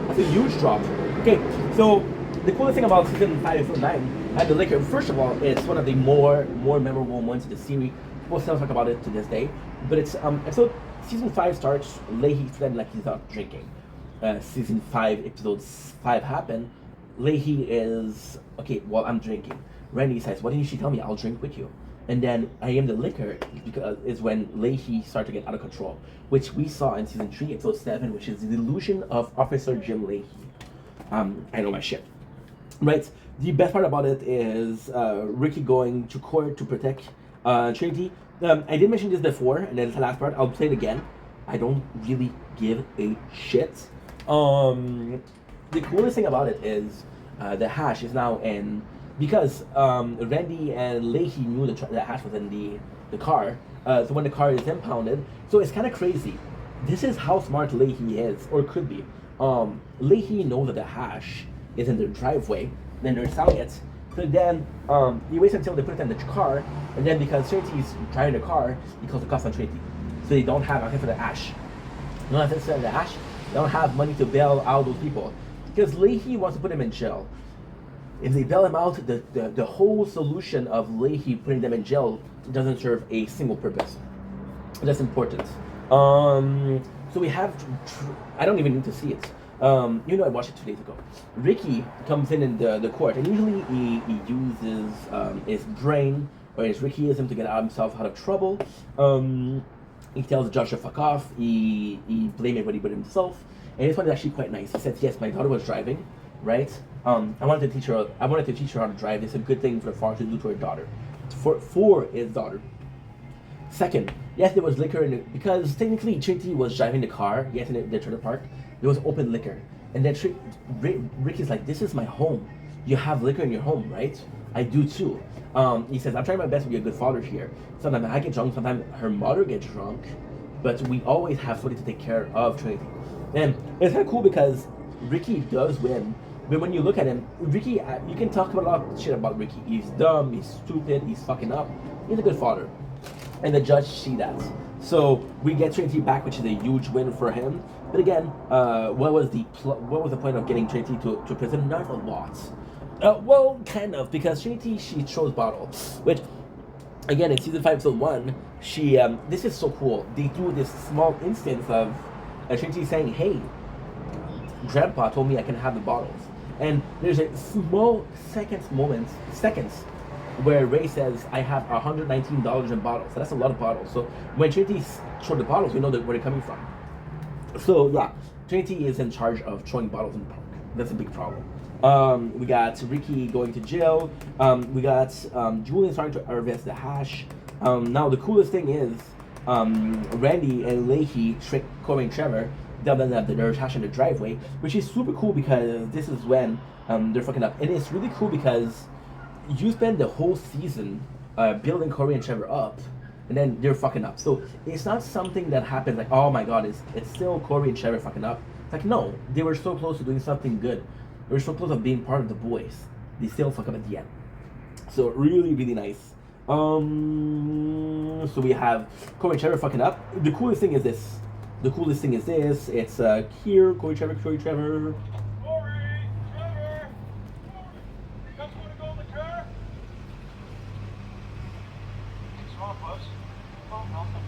That's a huge drop. Okay, so the coolest thing about season 5 and season 9 and the liquor, first of all, it's one of the more memorable moments of the series. People still talk about it to this day. But it's episode season 5 starts, Leahy pretending like he's not drinking. Season 5, episode 5 happen. Leahy is okay, well, I'm drinking. Randy says, why didn't you tell me? I'll drink with you. And then I am the liquor because is when Leahy started to get out of control, which we saw in season 3, episode 7, which is the delusion of Officer Jim Leahy. I know my shit. Right? The best part about it is Ricky going to court to protect Trinity. I did mention this before, and then the last part, I'll play it again. I don't really give a shit. The coolest thing about it is the hash is now in, because Randy and Leahy knew the hash was in the car, so when the car is impounded, so it's kind of crazy. This is how smart Leahy is, or could be. Leahy knows that the hash is in their driveway, then they're selling it. So then he waits until they put it in the car, and then because Trinity's driving the car, he calls the cops on Trinity. So they don't have access to the hash. They don't have access to the hash. They don't have money to bail out those people. Because Leahy wants to put him in jail. If they bail him out, the whole solution of Leahy putting them in jail doesn't serve a single purpose. That's important. So we have, I don't even need to see it. I watched it 2 days ago. Ricky comes in the court, and usually he uses his brain or his Rickyism to get himself out of trouble. He tells the judge to fuck off. He blames everybody but himself. And this one is actually quite nice. He says, yes, my daughter was driving, right? I wanted to teach her how to drive. It's a good thing for the father to do to her daughter, for his daughter. Second, yes, there was liquor in it because technically Trinity was driving the car. Yes, in the trailer park, there was open liquor, and then Ricky's like, "This is my home. You have liquor in your home, right? I do too." He says, "I'm trying my best to be a good father here. Sometimes I get drunk. Sometimes her mother gets drunk, but we always have somebody to take care of Trinity." And it's kind of cool because Ricky does win. But when you look at him, Ricky, you can talk about a lot of shit about Ricky. He's dumb, he's stupid, he's fucking up. He's a good father. And the judge see that. So we get Trinity back, which is a huge win for him. But again, what was the point of getting Trinity to prison? Not a lot. Well, kind of, because Trinity, she throws bottles. Which, again, in season 5, episode 1, she, this is so cool. They do this small instance of Trinity saying, hey, Grandpa told me I can have the bottles. And there's a small seconds where Ray says, I have $119 in bottles. So that's a lot of bottles. So when Trinity throws the bottles, we know where they're coming from. So yeah, Trinity is in charge of throwing bottles in the park. That's a big problem. We got Ricky going to jail. We got Julian starting to harvest the hash. Now the coolest thing is Randy and Leahy trick Corey and Trevor. There's hash in the driveway, which is super cool because this is when they're fucking up. And it's really cool because you spend the whole season building Corey and Trevor up, and then they're fucking up. So it's not something that happens like, oh my god, it's still Corey and Trevor fucking up. It's like, no, they were so close to doing something good. They were so close to being part of the boys. They still fuck up at the end. So really, really nice. So we have Corey and Trevor fucking up. The coolest thing is this. It's here, Corey, Trevor. Corey, Trevor! You guys want to go in the car? What's wrong, bus? Oh, nothing.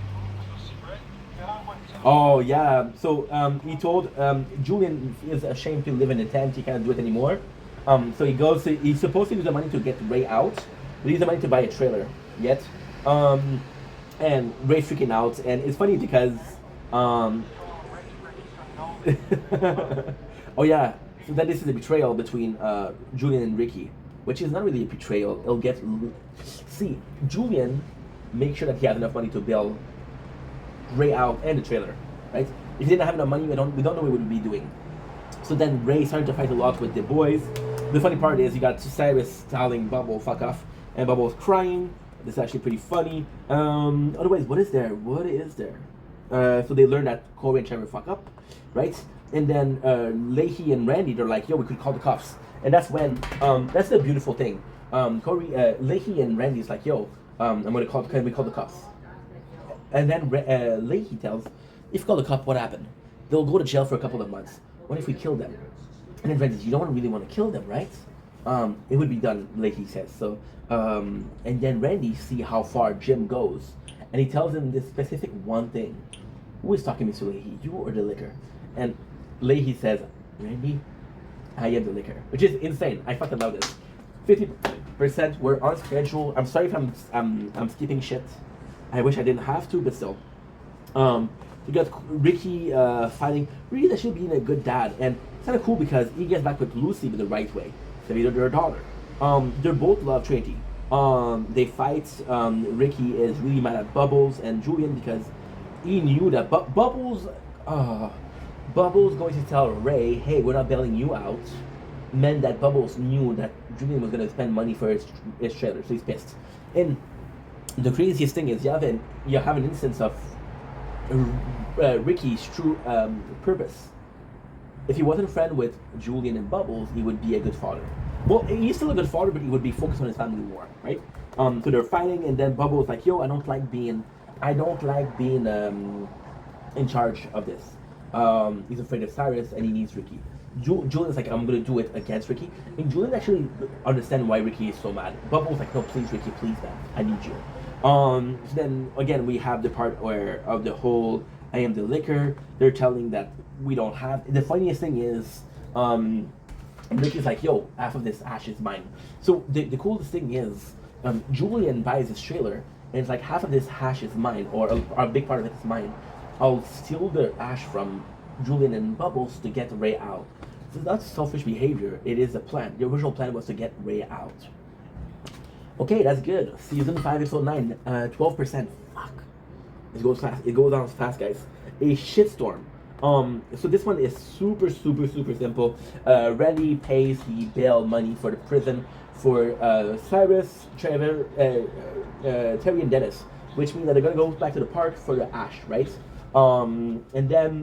Oh yeah, so he told Julian is ashamed to live in a tent. He can't do it anymore. So he's supposed to use the money to get Ray out, but he used the money to buy a trailer yet. And Ray's freaking out, and it's funny because oh yeah, so that this is a betrayal between Julian and Ricky, which is not really a betrayal. Julian makes sure that he has enough money to bail Ray out and the trailer, right? If he didn't have enough money, we don't know what he would be doing. So then Ray started to fight a lot with the boys. The funny part is you got Cyrus telling Bubble fuck off, and Bubble's crying. This is actually pretty funny. Otherwise, what is there? So they learn that Corey and Trevor fuck up, right? And then Leahy and Randy, they're like, yo, we could call the cops. And that's when, that's the beautiful thing. Leahy and Randy's like, yo, can we call the cops? And then Leahy tells, if you call the cop, what happened? They'll go to jail for a couple of months. What if we kill them? And then Randy says, you don't really want to kill them, right? It would be done, Leahy says. So, and then Randy see how far Jim goes, and he tells him this specific one thing. Who is talking, Mr. Leahy? You or the liquor? And Leahy says, Randy, I am the liquor, which is insane. I fucking love this. 50%. We're on schedule. I'm sorry if I'm skipping shit. I wish I didn't have to, but still. We got Ricky fighting. Really, that should be a good dad, and it's kind of cool because he gets back with Lucy the right way. So either their daughter. They both love Trinity. They fight. Ricky is really mad at Bubbles and Julian because he knew that Bubbles going to tell Ray, hey, we're not bailing you out, meant that Bubbles knew that Julian was going to spend money for his trailer, so he's pissed. And the craziest thing is you have an instance of Ricky's true purpose. If he wasn't a friend with Julian and Bubbles, he would be a good father. Well, he's still a good father, but he would be focused on his family more, right? So they're fighting, and then Bubbles like, yo, I don't like being in charge of this. He's afraid of Cyrus, and he needs Ricky. Julian's like, I'm gonna do it against Ricky. And Julian actually understands why Ricky is so mad. Bubbles like, no, please, Ricky, please, man, I need you. So then again, we have the part where of the whole I am the liquor. They're telling that we don't have. The funniest thing is, Ricky's like, yo, half of this ash is mine. So the coolest thing is, Julian buys this trailer, and it's like half of this hash is mine, or a big part of it is mine. I'll steal the ash from Julian and Bubbles to get Ray out. So that's selfish behavior. It is a plan. The original plan was to get Ray out. Okay, that's good. Season 5, episode 9, 12%. Fuck. It goes fast. It goes on fast, guys. A shitstorm. So this one is super simple. Randy pays the bail money for the prison for Cyrus, Trevor, Terry, and Dennis, which means that they're gonna go back to the park for the ash, right? And then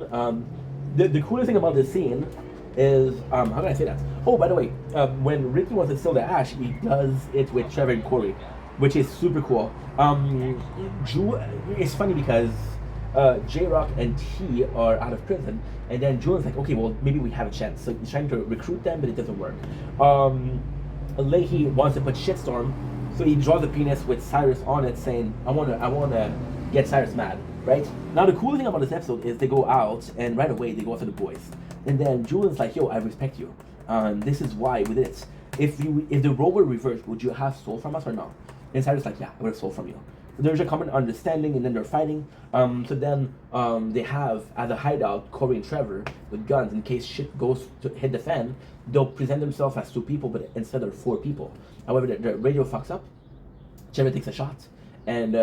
the coolest thing about this scene is how can I say that? Oh, by the way, when Ricky wants to steal the ash, he does it with Trevor and Corey, which is super cool. It's funny because J-Rock and T are out of prison, and then Julian's like, okay, well, maybe we have a chance. So he's trying to recruit them, but it doesn't work. Leahy wants to put Shitstorm, so he draws a penis with Cyrus on it, saying, I wanna get Cyrus mad, right? Now the cool thing about this episode is they go out, and right away they go after the boys. And then Julian's like, yo, I respect you. This is why with it. If the role were reversed, would you have stole from us or not? And Cyrus like, yeah, I would have stole from you. There's a common understanding, and then they're fighting. So then they have as a hideout Corey and Trevor with guns in case shit goes to hit the fan. They'll present themselves as 2 people, but instead of 4 people. However, the radio fucks up. Trevor takes a shot, and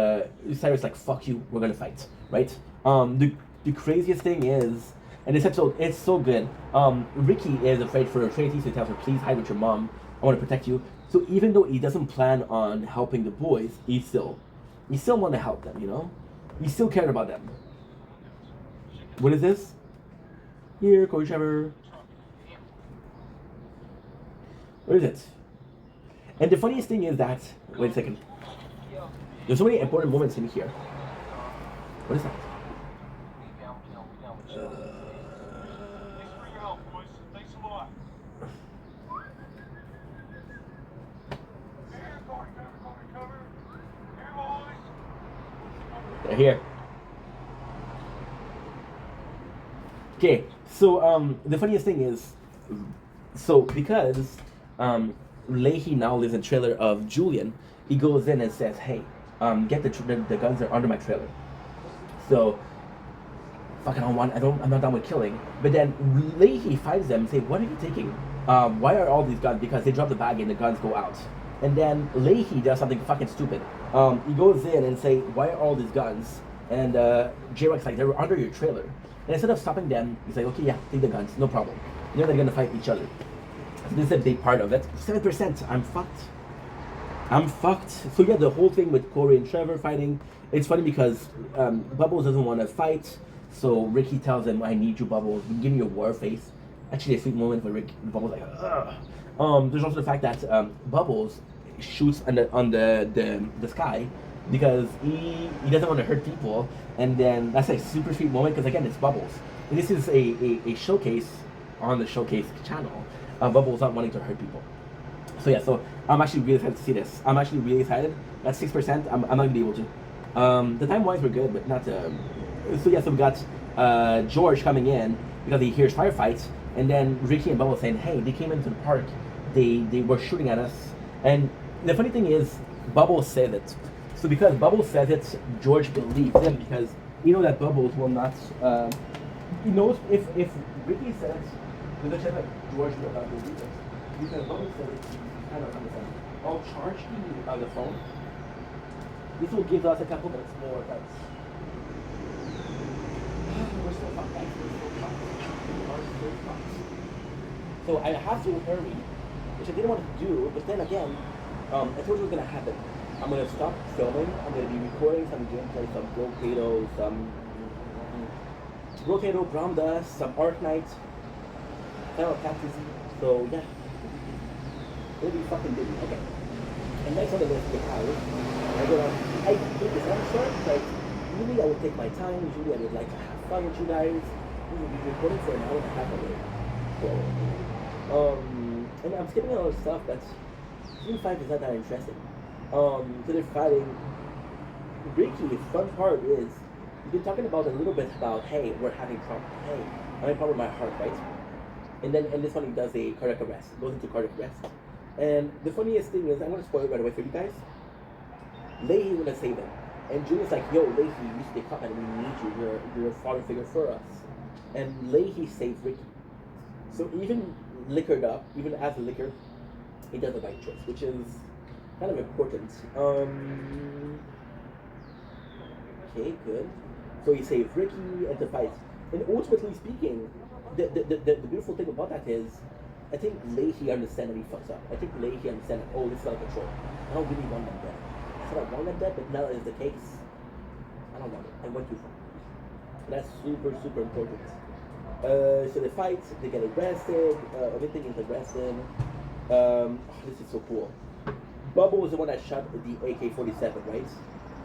Cyrus like, fuck you, we're gonna fight, right? The craziest thing is, and this episode, it's so good. Ricky is afraid for Tracy, so he tells her, please hide with your mom. I want to protect you. So even though he doesn't plan on helping the boys, he still want to help them, you know? He still cared about them. What is this? Here, Corey Trevor. What is it? And the funniest thing is that, wait a second. There's so many important moments in here. What is that? They're here. Okay, so the funniest thing is, so because Leahy now lives in the trailer of Julian, he goes in and says, hey, get the guns that are under my trailer. So fucking I'm not done with killing. But then Leahy finds them and say, what are you taking? Why are all these guns? Because they drop the bag and the guns go out. And then Leahy does something fucking stupid. He goes in and say, why are all these guns? And J-Rock's like, they were under your trailer. And instead of stopping them, he's like, okay, yeah, take the guns, no problem. And then they're gonna fight each other. So this is a big part of it. 7%, I'm fucked. So yeah, the whole thing with Corey and Trevor fighting, it's funny because Bubbles doesn't want to fight. So Ricky tells him, I need you, Bubbles. Give me your war face. Actually, a sweet moment where Bubbles like, ugh. There's also the fact that Bubbles shoots on the sky, because he doesn't want to hurt people, and then that's a super sweet moment because again it's Bubbles, and this is a showcase on the showcase channel. Bubbles not wanting to hurt people. So yeah, so I'm actually really excited to see this. I'm actually really excited. That's 6%. I'm not gonna be able to. The time wise we're good, but not. So yeah, so we got George coming in because he hears firefights, and then Ricky and Bubbles saying, "Hey, they came into the park. They were shooting at us." And the funny thing is, Bubbles said it. So because Bubbles says it, George believes him because you know that Bubbles will not. He knows if Ricky says it, there's a chance that George will not believe it because Bubbles said it. Kind of understand. I'll charge the phone. This will give us a couple minutes more. That's we're still fucked. Guys. We're still fucked. We are still fucked. So I have to hurry, which I didn't want to do. But then again, I told you what's gonna happen. I'm gonna stop filming. I'm gonna be recording some gameplay, some Brocato, some Brocato, Brown Dust, some Arknight, Final Fantasy. So yeah. It'll be fucking busy. Okay. And next on the list we have, I do this episode, but usually I would take my time. Usually I would like to have fun with you guys. We will be recording for an hour and a half already. So, and I'm skipping a lot of stuff that's season 5 is not that interesting. So they're fighting. Ricky, the fun part is we've been talking about a little bit about hey, we're having problem. Hey, I'm having problem with my heart, right? And this one he does a cardiac arrest, goes into cardiac arrest. And the funniest thing is, I'm gonna spoil it right away for you guys. Leahy gonna save him, and Julian's like, "Yo, Leahy, you need to stay up, and we need you. You're a father figure for us." And Leahy saves Ricky. So even liquored up, even as a liquor, he does the right choice, which is kind of important. Okay, good. So he saves Ricky and the fight. And ultimately speaking, the beautiful thing about that is, I think Leahy understands that he fucks up. I think Leahy understands that, oh, this is out of control. I don't really want them dead. I said I want them dead, but now that is the case, I don't want it. I went too far. That's super, super important. So they fight, they get arrested, everything is arrested. This is so cool. Bubble was the one that shot the AK-47, right?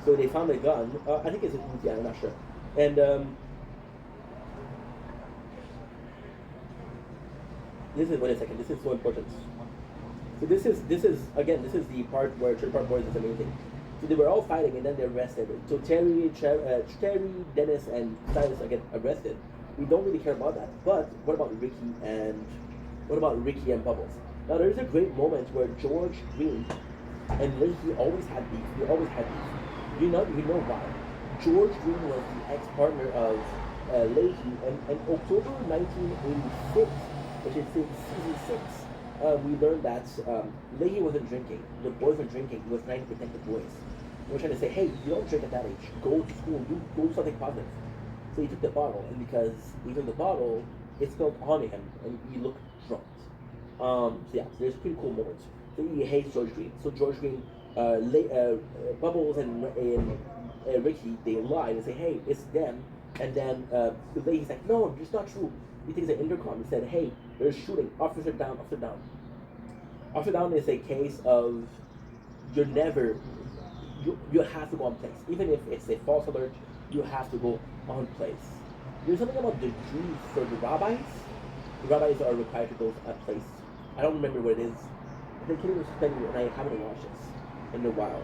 So they found a gun. I think it's a Uzi, I'm not sure. And this is, wait a second, this is so important. So this is the part where Trailer Park Boys is amazing. So they were all fighting and then they're arrested. So Terry, Dennis, and Silas get arrested. We don't really care about that. But what about Ricky and Bubbles? Now there's a great moment where George Green and Leahy always had beef. They always had beef. You know why? George Green was the ex-partner of Leahy, and in October 1986, which is in season 6, we learned that Leahy wasn't drinking. The boys were drinking. He was trying to protect the boys. They were trying to say, hey, you don't drink at that age. Go to school. Do something positive. So he took the bottle, and because he took the bottle, it spilled on him, and he looked drunk. So yeah, so there's a pretty cool moment. So he hates George Green. So George Green, Bubbles and Ricky, they lie and say, hey, it's them. And then the lady's like, no, it's not true. He takes an intercom and said, hey, they're shooting. Officer down, officer down. Officer down is a case of you have to go on place. Even if it's a false alert, you have to go on place. There's something about the Jews for the rabbis. The rabbis are required to go to a place. I don't remember what it is. The kid was spending it, and I haven't watched this in a while.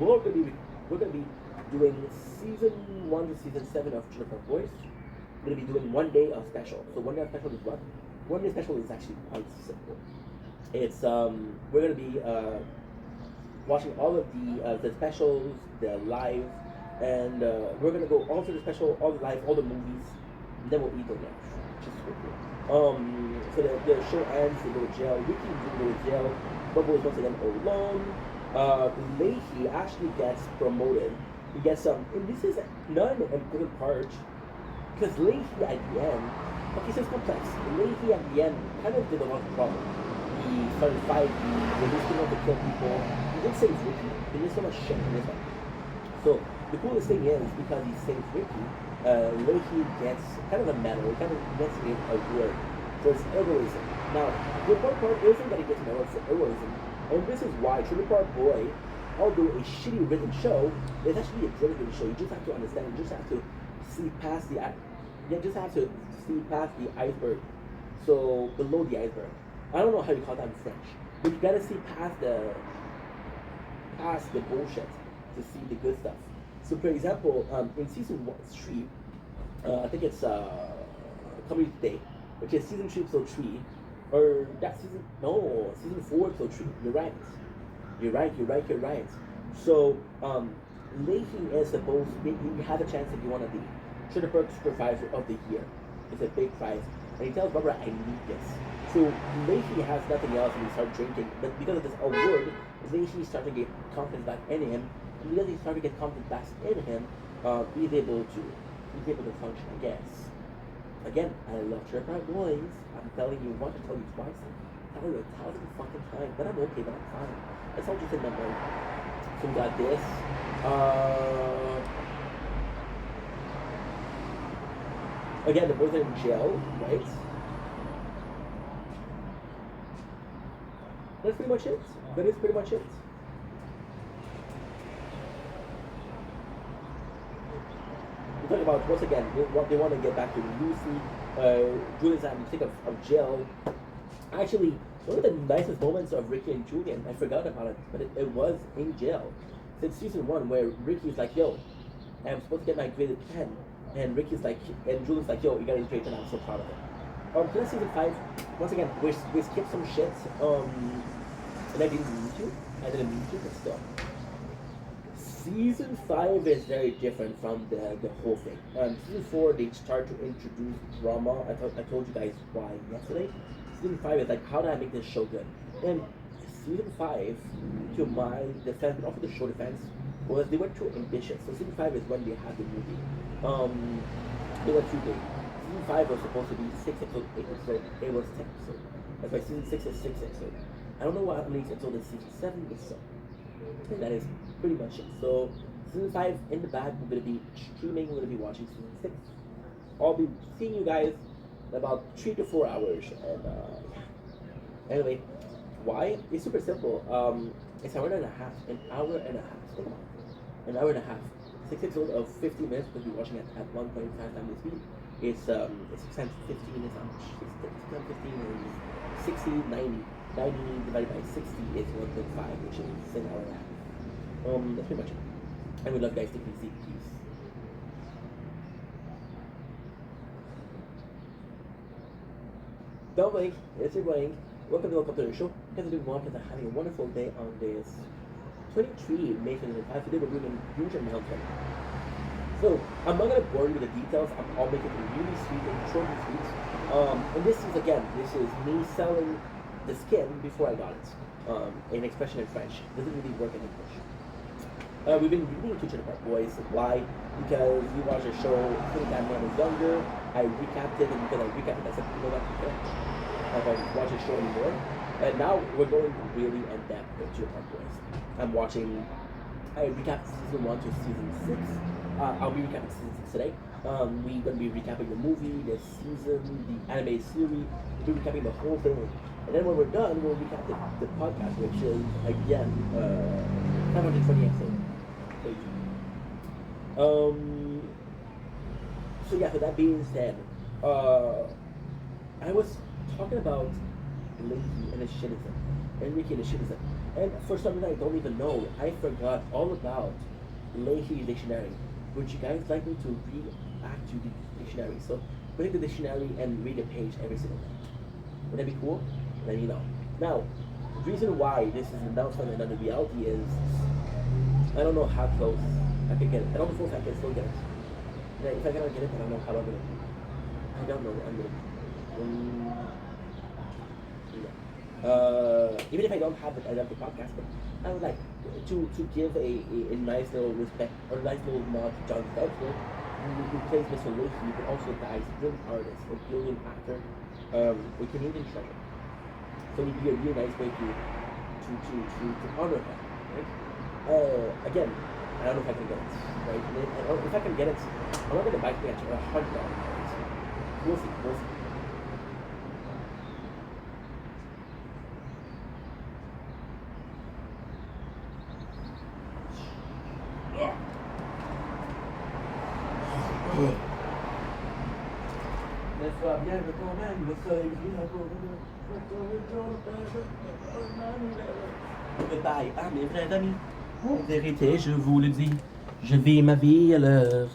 We're gonna be doing season 1 to season 7 of Trailer Park Boys. We're gonna be doing 1 day of special. So 1 day of special is what? 1 day special is actually quite simple. It's we're gonna be watching all of the specials, the live, and we're gonna go all through the special, all the live, all the movies, and then we'll eat them lunch, which is super cool. So the show ends, they go to jail. Ricky go to jail. Bubble is once again alone. Leahy actually gets promoted. He gets some, and this is not an important part, because Leahy at the end, okay, so it's complex. Leahy at the end kind of did a lot of problem. He started fighting, he was going to kill people. He didn't save Ricky. He did so much shit in this one. So the coolest thing is, because he saved Ricky, Leahy gets kind of a medal, kind of gets a award for his heroism. Now, the important part isn't that he gets an award for heroism, and this is why Trailer Park Boy although a shitty written show, it's actually a really good show. You just have to understand. You just have to see past the you just have to see past the iceberg. So below the iceberg. I don't know how you call that in French, but you gotta see past the bullshit to see the good stuff. So for example, in season 3, I think it's Comedy Day, which is season 3 episode 3, or that season no season 4 episode 3. You're right. You're right. So Leahy is supposed to be, you have a chance if you want to be Schöneberg Supervisor of the Year. It's a big prize. And he tells Barbara, I need this. So Leahy has nothing else and he starts drinking. But because of this award, Leahy starts to get confidence back in him. And because he starts to get confidence back in him, he's able to function, I guess. Again, I love Schöneberg boys. I'm telling you once, I tell you twice. I tell you 1,000 fucking times. But I'm okay, but I'm fine. That's all just in my mind. So we got this. Again, they're both in jail, right? That's pretty much it. That is pretty much it. We talk about, once again, they want to get back to Lucy. Julian's sick of jail. Actually, one of the nicest moments of Ricky and Julian, I forgot about it, but it was in jail. Since season 1, where Ricky's like, yo, I'm supposed to get my graded pen. And Ricky's like, and Julian's like, yo, you got a great pen, I'm so proud of it. So that's season 5. Once again, we skipped some shit. And I didn't mean to, but still. Season 5 is very different from the whole thing. Season 4, they start to introduce drama. I told you guys why yesterday. Season 5 is like, how do I make this show good? And season 5, to my defense, but also the show defense, was they were too ambitious. So season 5 is when they had the movie. They were too big. Season 5 was supposed to be 6 episodes, 8 episodes. It was 10 episodes. That's why season 6 is 6 episodes. I don't know what happens until the season 7, but so. And that is pretty much it. So season 5 in the bag. We're gonna be streaming. We're gonna be watching season 6. I'll be seeing you guys in about 3 to 4 hours. And yeah. Anyway, why? It's super simple. It's an hour and a half. Think about it. An hour and a half. 6 episodes of 50 minutes. We'll be watching at 1.5 times the speed. It's 6 times 15 is how much? 6 times 15 is 60, 90. 90 divided by 60 is 1.5, which is an hour and a half. That's pretty much it. I would love you guys to please see, please. Don't blink, it's your blink. Welcome to the show. Guys are doing well because I'm having a wonderful day on this 23 May 2025. Today we're doing a huge announcement. So I'm not gonna bore you with the details. I'll make it really sweet and short and sweet. And this is me selling the skin before I got it. An expression in French. Doesn't really work in English. We've been reading Kitchen Apart Boys. Why? Because you watched a show since that when I was younger. I recapped it, and because I recapped it, I said, you know what, I don't watch the show anymore. And now we're going really in depth with Kitchen Apart Boys. I recapped season 1 to season 6. I'll be recapping season 6 today. We're going to be recapping the movie, the season, the anime series. We'll be recapping the whole thing. And then when we're done, we'll recap the podcast, which is, again, 520 episodes. So yeah, so that being said, I was talking about Leahy and the shitism, Enrique and the shitism. And for some reason I don't even know, I forgot all about Leahy Dictionary. Would you guys like me to read back to the dictionary? So read the dictionary and read a page every single day. Would that be cool? Let me know. Now, the reason why this is an announcement and not a reality is I don't know how close I can get it. I don't know if I can still get it. And if I cannot get it, I don't know how I'm gonna do it. I don't know what I'm gonna do. Even if I don't have it, I love the podcast, but I would like to give a nice little respect or a nice little nod to John Stelzner, who plays Mr. Leahy, but also guys, brilliant artist, a brilliant actor, with Canadian treasure. So it would be a really nice way to honor him, right? Again, I don't know if I can get it, right? And if I can get it, I'm not going to buy it at $100. We'll see. Laisse-toi bien, je t'emmène, le soleil brille à jour. Goodbye à mes vrais amis. En vérité, je vous le dis, je vis ma vie à l'heure.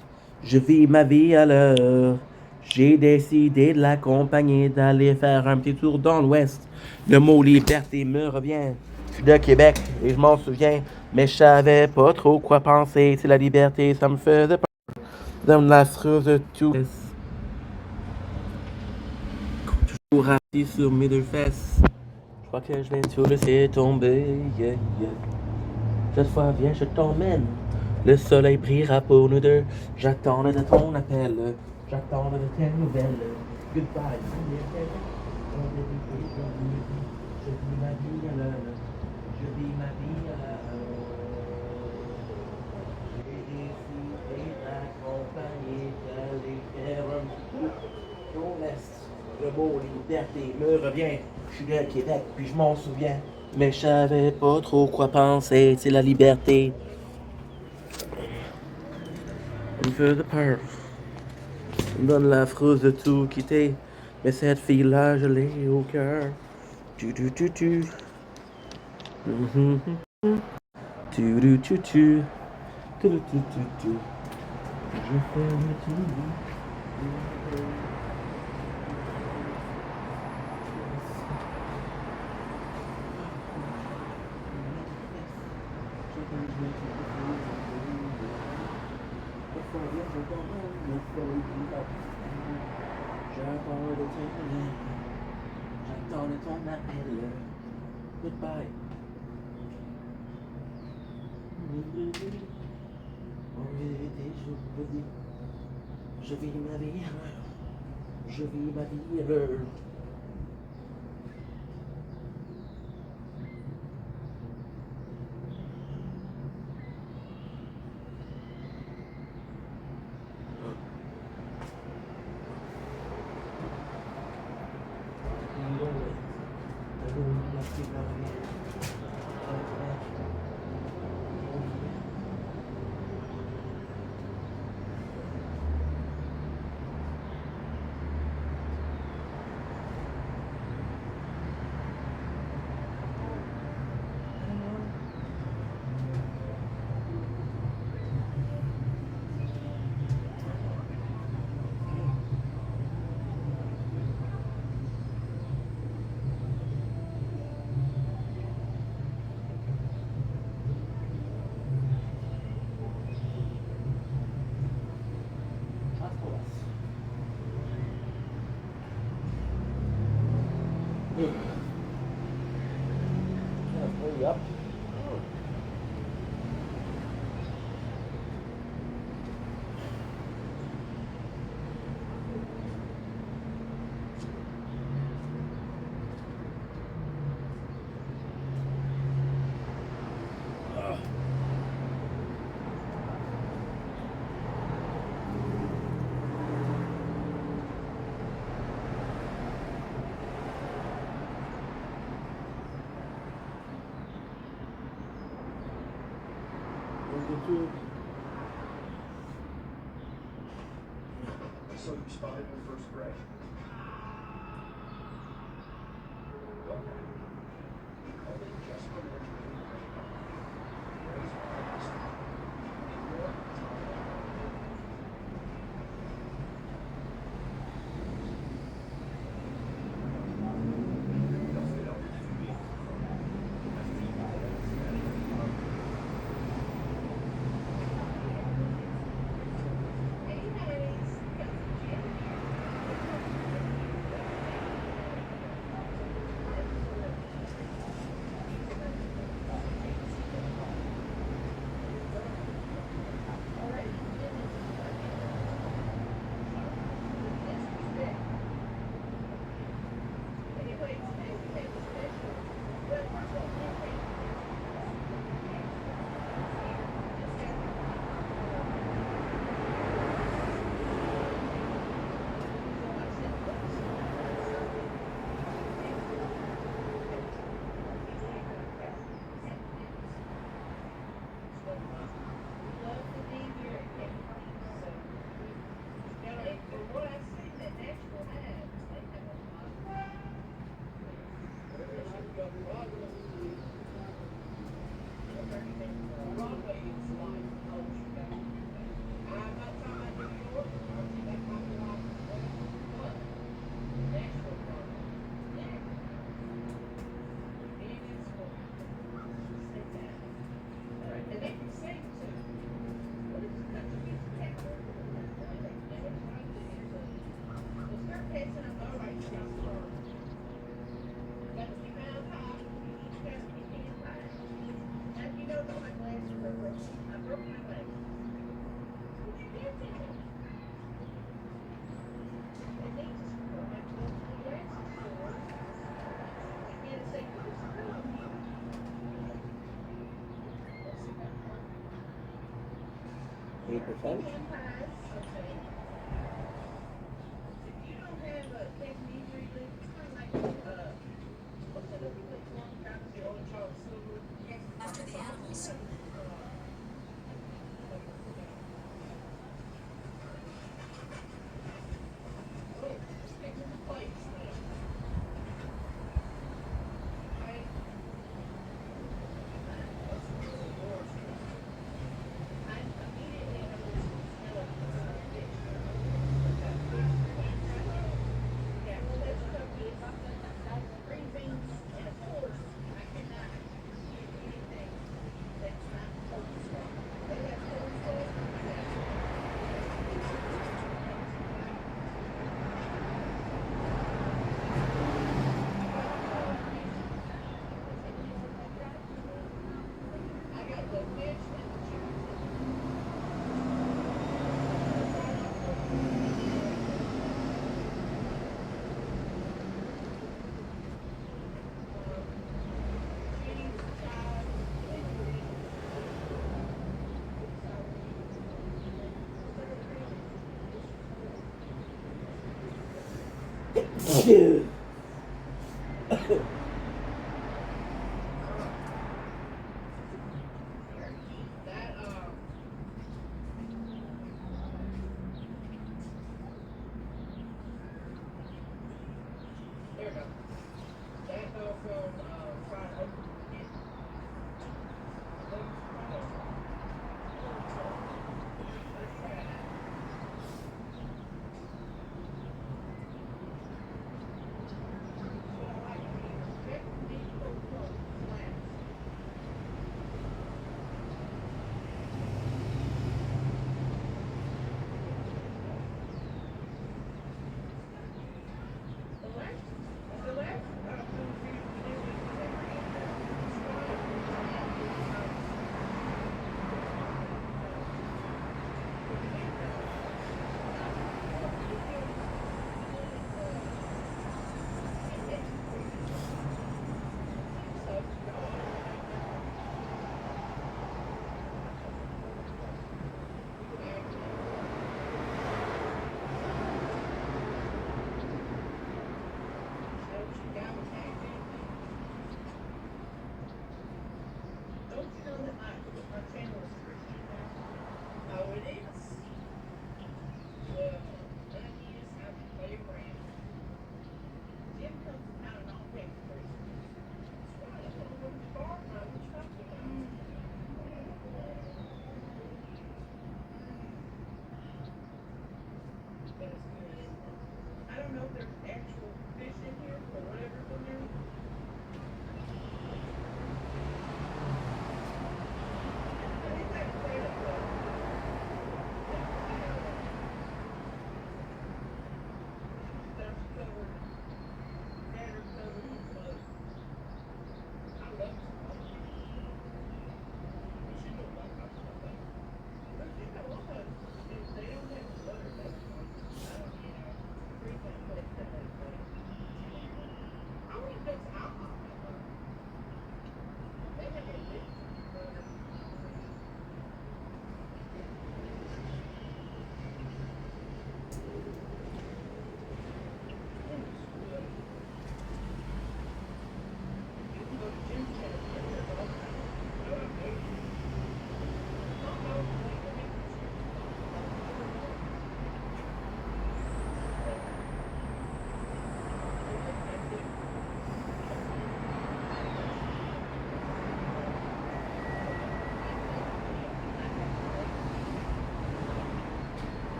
Je vis ma vie à l'heure. J'ai décidé de l'accompagner, d'aller faire un petit tour dans l'Ouest. Le mot liberté me revient. Je suis de Québec et je m'en souviens, mais je savais pas trop quoi penser. C'est la liberté, ça me faisait peur. Dans l'affreuse de tout. Toujours assis sur mes deux fesses. Je crois que je vais tout laisser tomber. Yeah, yeah. Cette fois, viens, je t'emmène. Le soleil brillera pour nous deux. J'attends de ton appel. J'attends de tes nouvelles. Goodbye. Je vis ma vie à l'heure. Je vis ma vie à l'heure. J'ai décidé d'accompagner, d'aller faire un petit tour dans l'Est. Le mot liberté me revient. Je suis de Québec, puis je m'en souviens. Mais je savais pas trop quoi penser, c'est la liberté. Ça me faisait peur. Ça me donne la frousse de tout quitter. Mais cette fille-là, je l'ai au cœur. Tu tu tu tu. Tu tu tu tu. Tu tu tu tu. Je fais le tout. J'attends de ton appel. Goodbye. En vérité, je vous le dis, je vis ma vie à l'heure. Je vis ma vie à l'heure. Yep. So you spotted your first prey? Okay. We call it just for percent.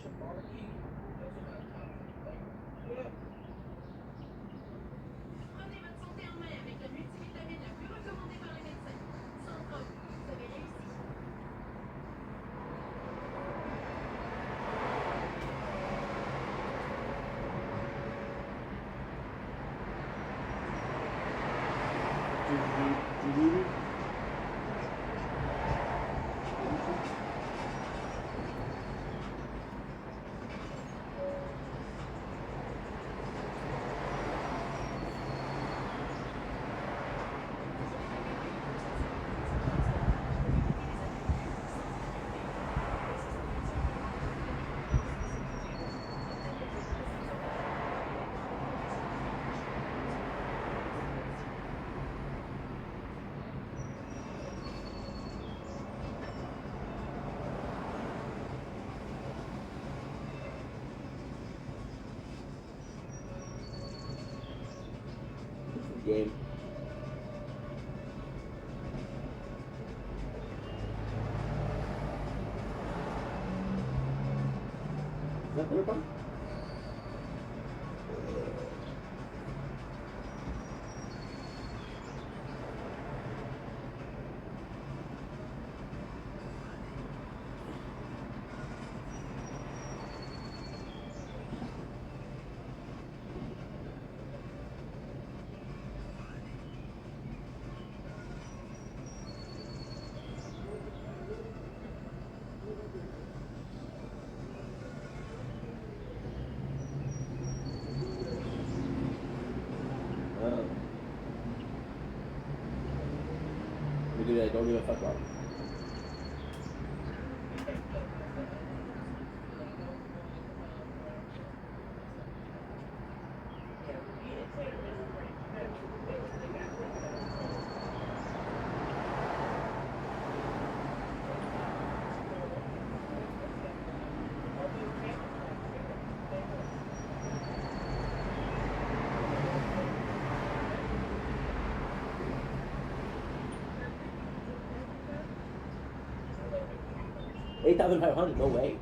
Prenez votre santé en main avec la multivitamine la plus recommandée par les médecins. Sans trop, vous avez réussi. Game. Is that better fun? Because I don't give a fuck about it. $8,500, no way.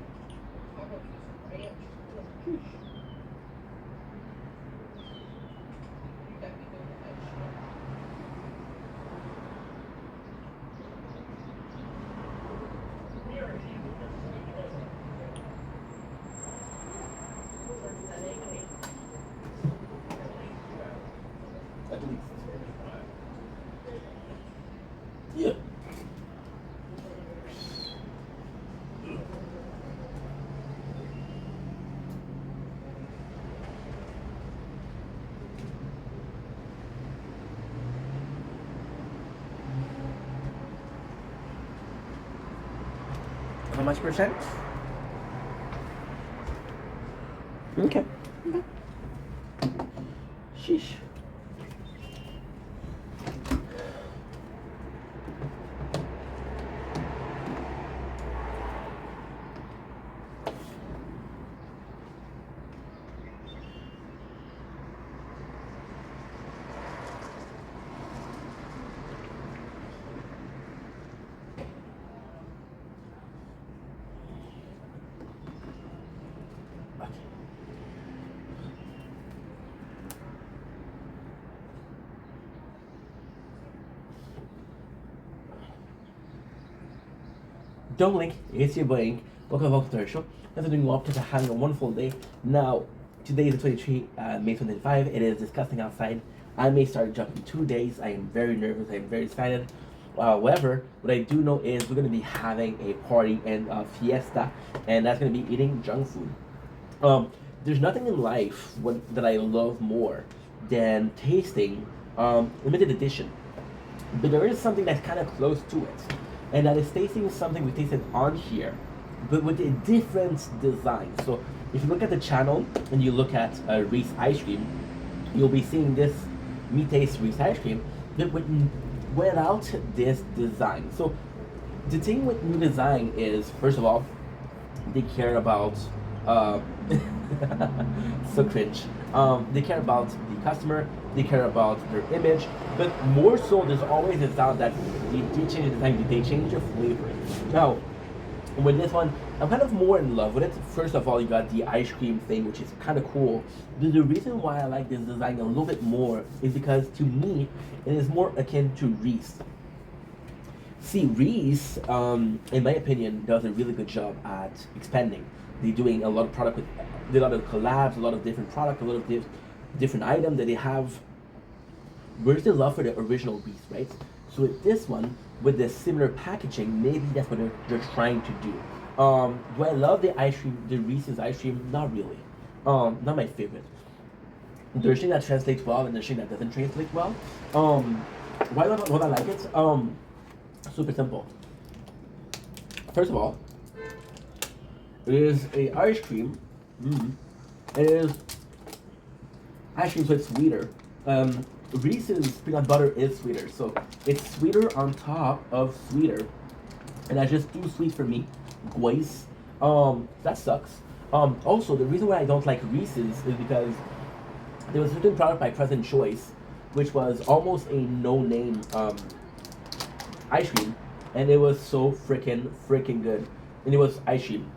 At least. Yeah. How much percent? Okay. Sheesh. Don't Link, it's your boy. Welcome to our show. Thanks for doing well. Thanks for having a wonderful day. Now, today is the 23 May 2025. It is disgusting outside. I may start jumping 2 days. I am very nervous. I am very excited. However, what I do know is we're going to be having a party and a fiesta, and that's going to be eating junk food. There's nothing in life that I love more than tasting limited edition. But there is something that's kind of close to it, and that is tasting something we tasted on here, but with a different design. So if you look at the channel and you look at Reese ice cream, you'll be seeing this Me Taste Reese ice cream, but without this design. So the thing with new design is, first of all, they care about so cringe. They care about the customer, they care about their image, but more so there's always this doubt that they change the design, they change the flavor. Now, With this one, I'm kind of more in love with it. First of all, you got the ice cream thing, which is kind of cool. The reason why I like this design a little bit more is because to me, it is more akin to Reese. See, Reese, in my opinion, does a really good job at expanding. They're doing a lot of product with, a lot of collabs, a lot of different product, a lot of different items that they have. Where's the love for the original Reese, right? So with this one, with the similar packaging, maybe that's what they're trying to do. Do I love the ice cream, the Reese's ice cream? Not really. Not my favorite. There's thing that translates well and there's thing that doesn't translate well. Why don't I like it? Super simple. First of all, it is a ice cream. It is ice cream, so it's sweeter. Reese's peanut butter is sweeter, so it's sweeter on top of sweeter, and that's just too sweet for me, guys. That sucks. Also, the reason why I don't like Reese's is because there was a certain product by President Choice, which was almost a no-name ice cream, and it was so freaking good. And it was ice cream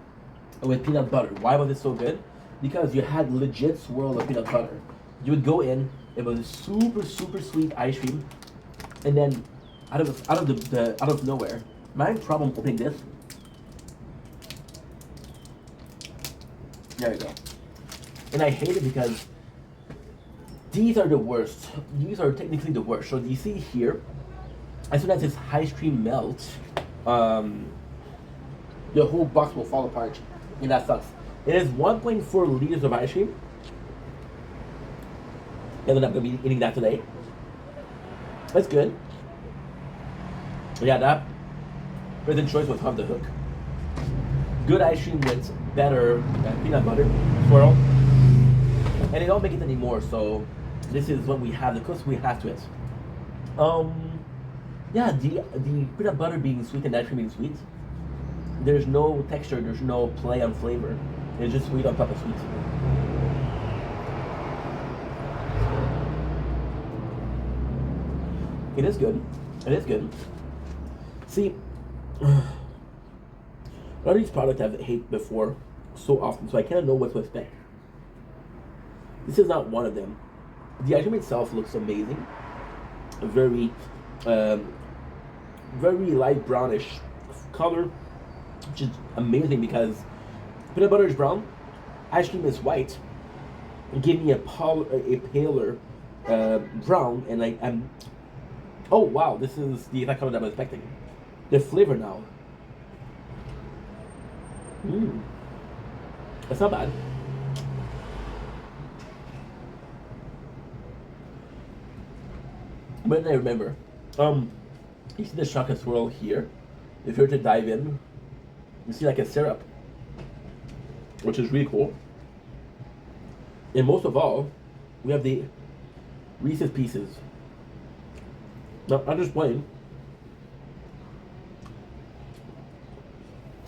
with peanut butter. Why was it so good? Because you had legit swirl of peanut butter. You would go in, it was a super sweet ice cream, and then out of nowhere, my problem opening this. There you go. And I hate it because these are the worst. These are technically the worst. So you see here, as soon as this ice cream melts, the whole box will fall apart, and that sucks. It is 1.4 liters of ice cream. And then I'm gonna be eating that today. That's good. Yeah, that President Choice was off the hook. Good ice cream with better peanut butter swirl, and they don't make it anymore. So this is what we have. The closest we have to it. Yeah, the peanut butter being sweet and ice cream being sweet. There's no texture. There's no play on flavor. It's just sweet on top of sweet. It is good. It is good. See, a lot of these products I've hated before so often, so I kind of know what to expect. This is not one of them. The ice cream itself looks amazing. Very, very light brownish color, which is amazing because peanut butter is brown, ice cream is white. Give me a paler brown, and I'm. Oh wow, this is the exact color that I was expecting. The flavor now. That's not bad. But then I remember, you see the chocolate swirl here. If you were to dive in, you see like a syrup, which is really cool. And most of all, we have the Reese's Pieces. Now, I'm just playing.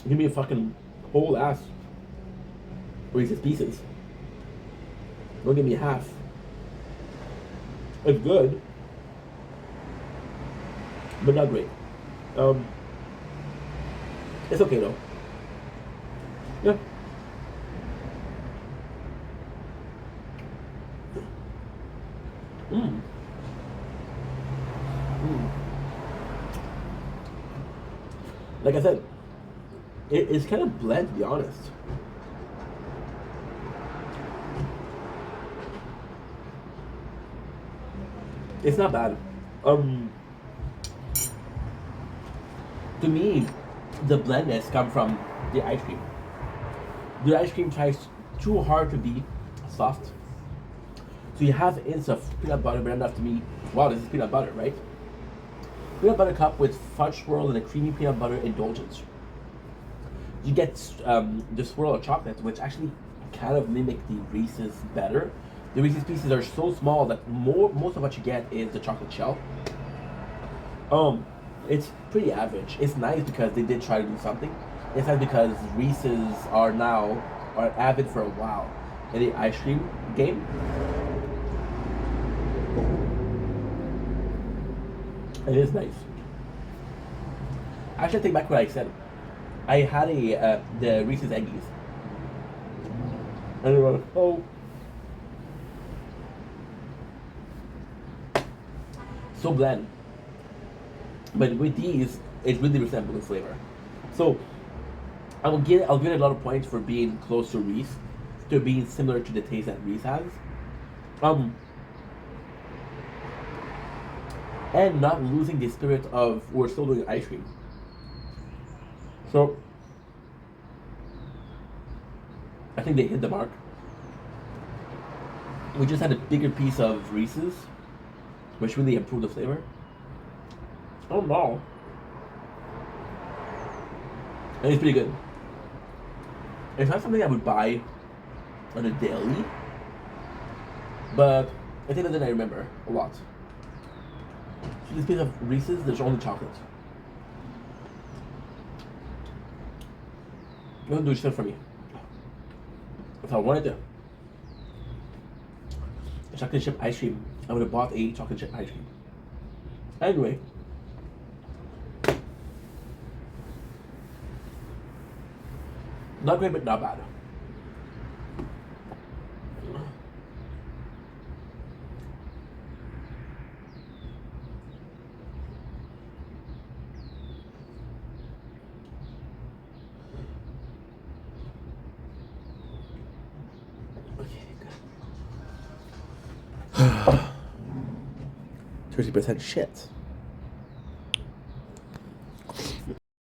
Give me a fucking whole ass Reese's Pieces. Don't give me half. It's good, but not great. It's okay though. Yeah. Like I said, it's kind of bland, to be honest. It's not bad. To me, the blandness comes from the ice cream. The ice cream tries too hard to be soft. So you have hints of peanut butter, but enough to me. Wow, this is peanut butter, right? Peanut butter cup with fudge swirl and a creamy peanut butter indulgence. You get the swirl of chocolate, which actually kind of mimic the Reese's better. The Reese's Pieces are so small that most of what you get is the chocolate shell. It's pretty average. It's nice because they did try to do something. It's nice because Reese's are avid for a while in the ice cream game. It is nice. Actually, I take back what I said. I had the Reese's Eggies. And they were so bland. But with these, it really resembles the flavor. So I'll give it a lot of points for being close to Reese, to being similar to the taste that Reese has. And not losing the spirit of we're still doing ice cream. So I think they hit the mark. We just had a bigger piece of Reese's, which really improved the flavor. Oh no. And it's pretty good. It's not something I would buy on a daily, but I think that I remember a lot. So this piece of Reese's, there's only chocolate. It doesn't do shit for me. If I wanted to chocolate chip ice cream, I would have bought a chocolate chip ice cream. Anyway. Not great, but not bad. Okay, good. 30% shit.